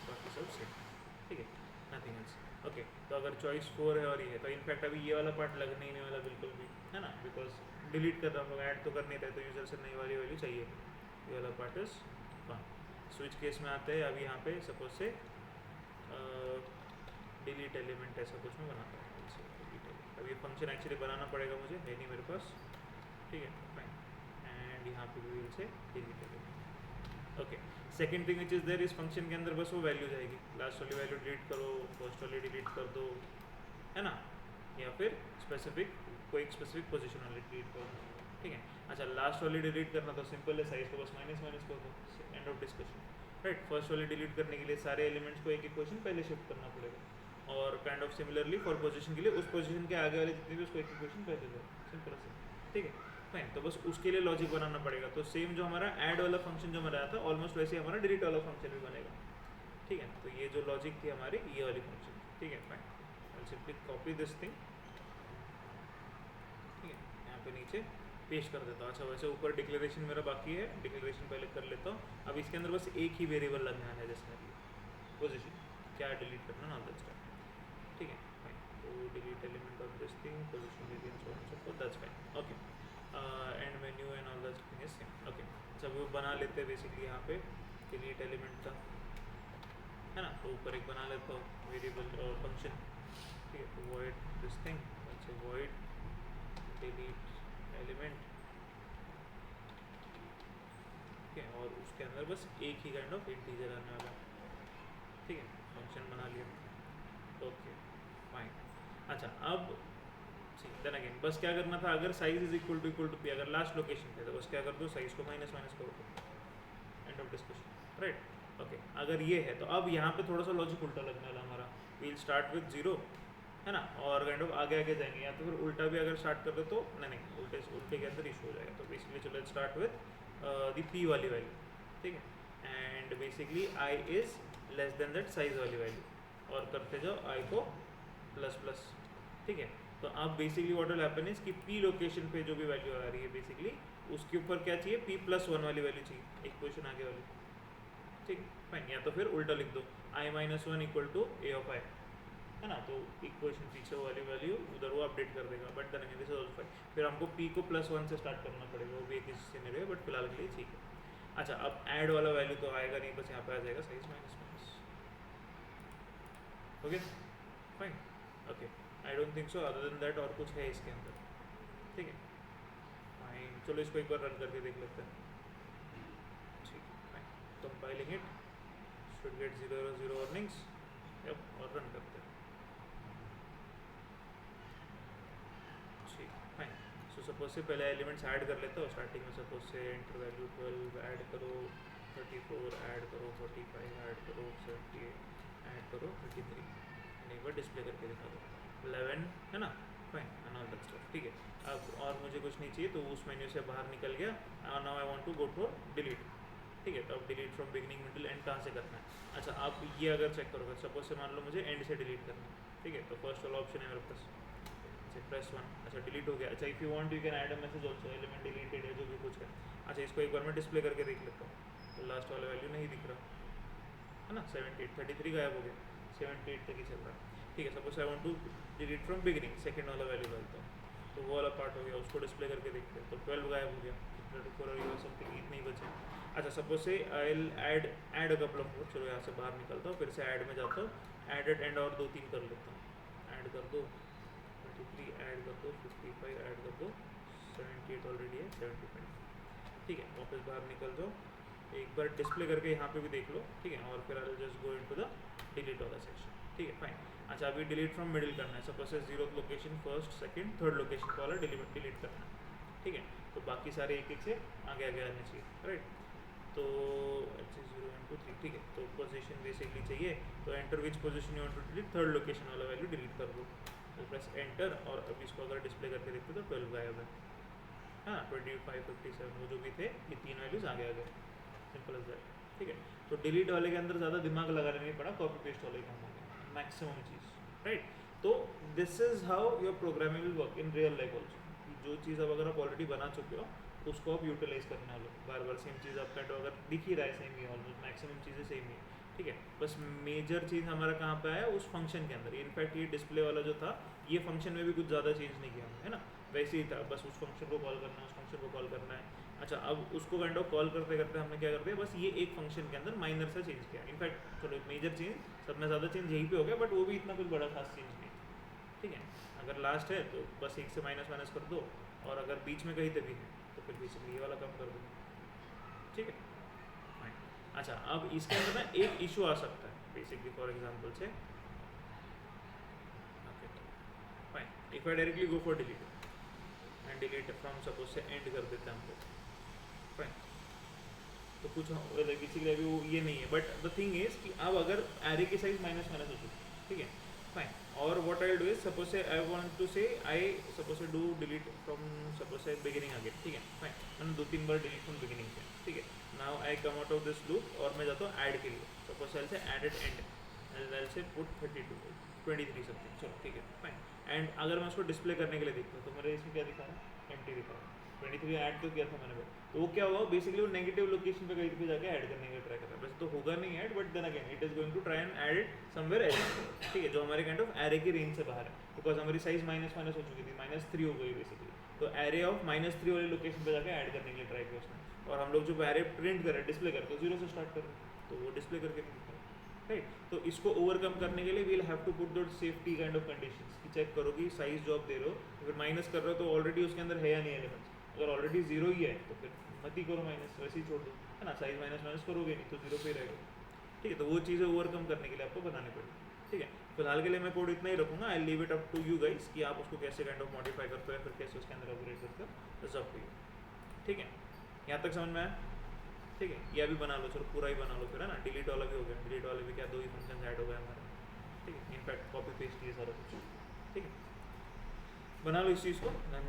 बाकी सब सेम, ठीक है, नथिंग एल्स, ओके। तो अगर चॉइस 4 है और ये है, तो इनफैक्ट अभी ये वाला पार्ट लगने ही नहीं वाला बिल्कुल भी, है ना, बिकॉज डिलीट कर रहा हम लोग, ऐड तो कर नहीं रहे, तो यूजर से नई वाली वैल्यू चाहिए, ये वाला part is one. Switch case में आते हैं, अभी यहाँ पे सपोज से डिलीट एलिमेंट ऐसा कुछ मैं बनाता हूँ, अब ये फंक्शन एक्चुअली बनाना पड़ेगा मुझे, है नहीं मेरे पास, ठीक है, फाइन। एंड यहाँ पे भी से delete element, okay. Second thing which is there, इस फंक्शन के अंदर बस वो वैल्यू जाएगी, लास्ट वाली वैल्यू डिलीट करो, फर्स्ट वाली डिलीट कर दो, है ना, या फिर स्पेसिफिक कोई एक स्पेसिफिक पोजीशन वाली डिलीट करो, ठीक है। अच्छा, लास्ट वाली डिलीट करना तो सिंपल है, साइज को बस माइनस माइनस कर दो, end of discussion, right. First वाली डिलीट करने के लिए सारे एलिमेंट्स को एक इक्वेशन पहले शिफ्ट करना पड़ेगा, और kind of similarly for position के लिए उस पोजीशन के आगे वाले जितने भी उसको एक इक्वेशन पहले दो, सिंपल से, ठीक है फाइन। तो बस उसके लिए लॉजिक बनाना पड़ेगा। तो सेम जो हमारा ऐड वाला फंक्शन जो हमारा आया था ऑलमोस्ट वैसे ही हमारा डिलीट वाला फंक्शन भी बनेगा, ठीक है। तो ये जो लॉजिक थी हमारी ये वाली फंक्शन, ठीक है fine. I simply copy this thing, ठीक है, यहाँ पे नीचे पेस्ट कर देता हूँ। अच्छा वैसे ऊपर डिक्लेरेशन मेरा बाकी है, डिक्लेरेशन पहले कर लेता हूँ। अब इसके अंदर बस एक ही वेरिएबल लगने आना है, जैसे पोजीशन क्या डिलीट करना ना दैट्स फाइन, ठीक है फाइन। तो delete element of this thing, position variable so on so fourth, that's fine, okay. And menu and all that thing is same, okay. अच्छा वो बना लेते हैं बेसिकली यहाँ पे डिलीट एलिमेंट का, है ना। तो ऊपर एक बना लेता हूँ वेरिएबल फंक्शन, ठीक है। तो वॉइड दिस थिंग, अच्छा वॉइड डिलीट एलिमेंट, ठीक है। और उसके अंदर बस एक ही काइंड ऑफ इंटीजर आने वाला, ठीक है। फंक्शन बना लिया, ओके फाइन। अच्छा अब देन अगेन बस क्या करना था, अगर size is equal to P, अगर लास्ट लोकेशन पे तो बस क्या कर दो, साइज को माइनस करो, end of discussion, right okay. अगर ये है तो अब यहाँ पे थोड़ा सा लॉजिक उल्टा लगने वाला हमारा, वील स्टार्ट विद 0, है ना, और काइंड ऑफ आगे आगे जाएंगे, या तो फिर उल्टा भी अगर स्टार्ट कर दो तो नहीं उल्टे के अंदर इशू हो जाएगा। तो बेसिकली चलो स्टार्ट विद द पी वाली वैल्यू, ठीक है। And basically I is less then that size वाली वैल्यू, और करते जाओ आई को प्लस प्लस, ठीक है। तो अब basically what will happen is कि पी लोकेशन पे जो भी वैल्यू आ रही है बेसिकली उसके ऊपर क्या चाहिए, पी प्लस 1 वाली वैल्यू चाहिए, एक क्वेश्चन आगे वाली, ठीक फाइन। या तो फिर उल्टा लिख दो i minus 1 equal to a of i, है ना। तो इक्वेशन पीछे वाली वैल्यू उधर वो अपडेट कर देगा, but then this is also fine. फिर हमको पी को प्लस 1 से स्टार्ट करना पड़ेगा, वो भी एक सिनेरियो है, बट फिलहाल के लिए ठीक है। अच्छा अब ऐड वाला वैल्यू तो आएगा नहीं, बस यहाँ पे आ जाएगा size minus, okay fine, okay. I don't think so other than that और कुछ है इसके अंदर, ठीक है फाइन। चलो इसको एक बार रन करके देख लेते हैं, ठीक है fine. Compiling it should get 0 warnings, yup, और रन करते हैं, ठीक फाइन। सो सपोज से पहले एलिमेंट्स ऐड कर लेता हूँ स्टार्टिंग में, सपोज से एंटर वैल्यू 12 ऐड करो, 34 ऐड करो, 45 ऐड करो, 78 ऐड करो, 33 एक बार डिस्प्ले करके दिखा दो, 11 है ना fine, and all that stuff, ठीक है। अब और मुझे कुछ नहीं चाहिए तो उस मेन्यू से बाहर निकल गया, now I want to go for delete, ठीक है। तो अब delete from beginning middle end कहाँ से करना है। अच्छा आप ये अगर चेक करोगे, सपोज से मान लो मुझे एंड से डिलीट करना है, ठीक है। तो फर्स्ट वाला ऑप्शन है मेरे पास, अच्छा प्रेस 1, अच्छा डिलीट हो गया। अच्छा if you want you can add a message also, element deleted है जो भी कुछ है। अच्छा इसको एक बार मैं डिस्प्ले करके देख लेता हूँ, तो लास्ट वाला वैल्यू नहीं दिख रहा, है ना, 78, 33 गायब हो गया, 78 तक ही चल रहा है, ठीक है। Suppose I want to delete from beginning, second वाला वैल्यू डालता हूँ, तो वो वाला पार्ट हो गया, उसको डिस्प्ले करके देखते हैं, तो 12 गायब हो गया, 34 समथिंग इतने ही बचे। अच्छा सपोज से आई will add a couple of more, चलो यहाँ से बाहर निकलता हूँ, फिर से ऐड में जाता हूँ, एडेड एंड और 2-3 कर लेता हूँ, ऐड कर दो 23, ऐड कर दो 55, ऐड कर दो 78 ऑलरेडी है 75, ठीक है। वापस बाहर निकल जाओ, एक बार डिस्प्ले करके यहाँ पे भी देख लो, ठीक है। और फिर आई will just go into the delete वाला सेक्शन, ठीक है फाइन। अच्छा अभी डिलीट फ्रॉम मिडिल करना है, सपोज से 0th location, first second third location को वाला डिलीट करना है, ठीक है। तो बाकी सारे एक एक से आगे आगे आने चाहिए, राइट। तो अच्छा 0 1 2 3, ठीक है। तो पोजीशन बेसिकली चाहिए, तो enter which position you want to delete, third location वाला वैल्यू डिलीट कर दो, तो प्रेस एंटर। और अब इसको अगर डिस्प्ले करके देखते तो 12 गायब है, हाँ 25 57 वो जो भी थे ये 3 वैल्यूज आगे आ गए, सिंपल एज दैट, ठीक है। तो डिलीट वाले के अंदर ज़्यादा दिमाग लगाने नहीं पड़ा, कॉपी पेस्ट वाले काम हो गया मैक्सिमम चीज़, राइट। तो this is how your programming will work in real life also. जो चीज़ अब अगर आप ऑलरेडी बना चुके हो उसको आप यूटिलाइज करने वाले हो, बार बार सेम चीज़ आपका अगर दिख ही रहा है सेम ही, ऑलमोस्ट मैक्सिमम चीज़ें सेम ही है, ठीक है। बस मेजर चीज़ हमारा कहाँ पे आया, उस फंक्शन के अंदर। इनफैक्ट ये डिस्प्ले वाला जो था ये फंक्शन में भी कुछ ज़्यादा चेंज नहीं किया हमने, है ना, वैसे ही था, बस उस फंक्शन को कॉल करना है, उस फंक्शन को कॉल करना है। अच्छा अब उसको काइंड ऑफ कॉल करते करते हमने क्या कर दिया, बस ये एक फंक्शन के अंदर माइनर सा चेंज किया। इनफैक्ट चलो मेजर चेंज सब में ज़्यादा चेंज यहीं पे हो गया, बट वो भी इतना कुछ बड़ा खास चेंज नहीं, ठीक है। अगर लास्ट है तो बस एक से माइनस कर दो, और अगर बीच में कहीं तक भी है तो फिर बेसिकली ये वाला काम कर दो, ठीक है फाइन। अच्छा अब इसके अंदर ना एक इशू आ सकता है बेसिकली, फॉर एग्जांपल से okay fine, if I directly go for delete and delete from, suppose से एंड कर देते हैं हम लोग, फाइन। तो कुछ बेसिकली अभी वो ये नहीं है, बट द थिंग इज कि अब अगर एरे की साइज माइनस माइनस हो चुकी है, ठीक है फाइन, और what I do is suppose से आई वांट टू से आई सपोज से डू डिलीट फ्रॉम सपोज से बिगिनिंग अगेन, ठीक है फाइन, मैंने 2-3 बार डिलीट फ्रॉम बिगिनिंग किया, ठीक है, now I come out of this loop और मैं जाता हूँ ऐड के लिए, सपोज से ऐड एट एंड आई से पुट 23 समथिंग, चलो ठीक है फाइन, एंड अगर मैं उसको डिस्प्ले करने के लिए देखता हूँ तो मेरे इसमें क्या दिखा रहा है, एम्प्टी दिखा रहा है, 23 ऐड तो किया था मैंने, तो वो क्या होगा बेसिकली वो नेगेटिव लोकेशन पे कहीं पे जाके ऐड करने का ट्राई कर रहा है, वैसे तो होगा नहीं add, but then again it is going to try and add it somewhere else, ठीक है, जो हमारे काइंड ऑफ एरे की रेंज से बाहर है, बिकॉज हमारी साइज माइनस माइनस हो चुकी थी, -3 हो गई बेसिकली, तो एरे ऑफ -3 वाली लोकेशन पे जाके ऐड करने के लिए ट्राई किया उसने, और हम लोग जो एरे प्रिंट कर रहे हैं डिस्प्ले कर रहे हैं तो 0 से स्टार्ट कर रहे हैं, तो वो डिस्प्ले करके नहीं दिखा रहा, राइट, तो इसको ओवरकम करने के लिए we'll have to put those safety kind of conditions कि चेक करो कि साइज जो आप दे रहे हो अगर माइनस कर रहे हो तो ऑलरेडी उसके अंदर है या नहीं एलिमेंट्स, अगर ऑलरेडी 0 ही है तो फिर मत ही करो माइनस, वैसे ही छोड़ दो, है ना, साइज माइनस माइनस करोगे नहीं तो 0 पे ही रहेगा, ठीक है, तो वो चीज़ें ओवरकम करने के लिए आपको बनानी पड़ेगी, ठीक है, फिलहाल के लिए मैं कोड इतना ही रखूँगा, I leave it up to you guys कि आप उसको कैसे काइंड ऑफ मॉडिफाई करते हो या फिर कैसे उसके अंदर अपग्रेड करते हो, इट्स अप टू यू, ठीक है, यहाँ तक समझ में आया, ठीक है, ये अभी बना लो, चलो पूरा ही बना लो फिर, है ना, डिलीट वाला भी हो गया, डिलीट वाले भी क्या 2 ही फंक्शन ऐड हो गए हमारे, ठीक है, इनफैक्ट कॉपी पेस्ट ये सारा कुछ, ठीक है, बना लो इस चीज़ को।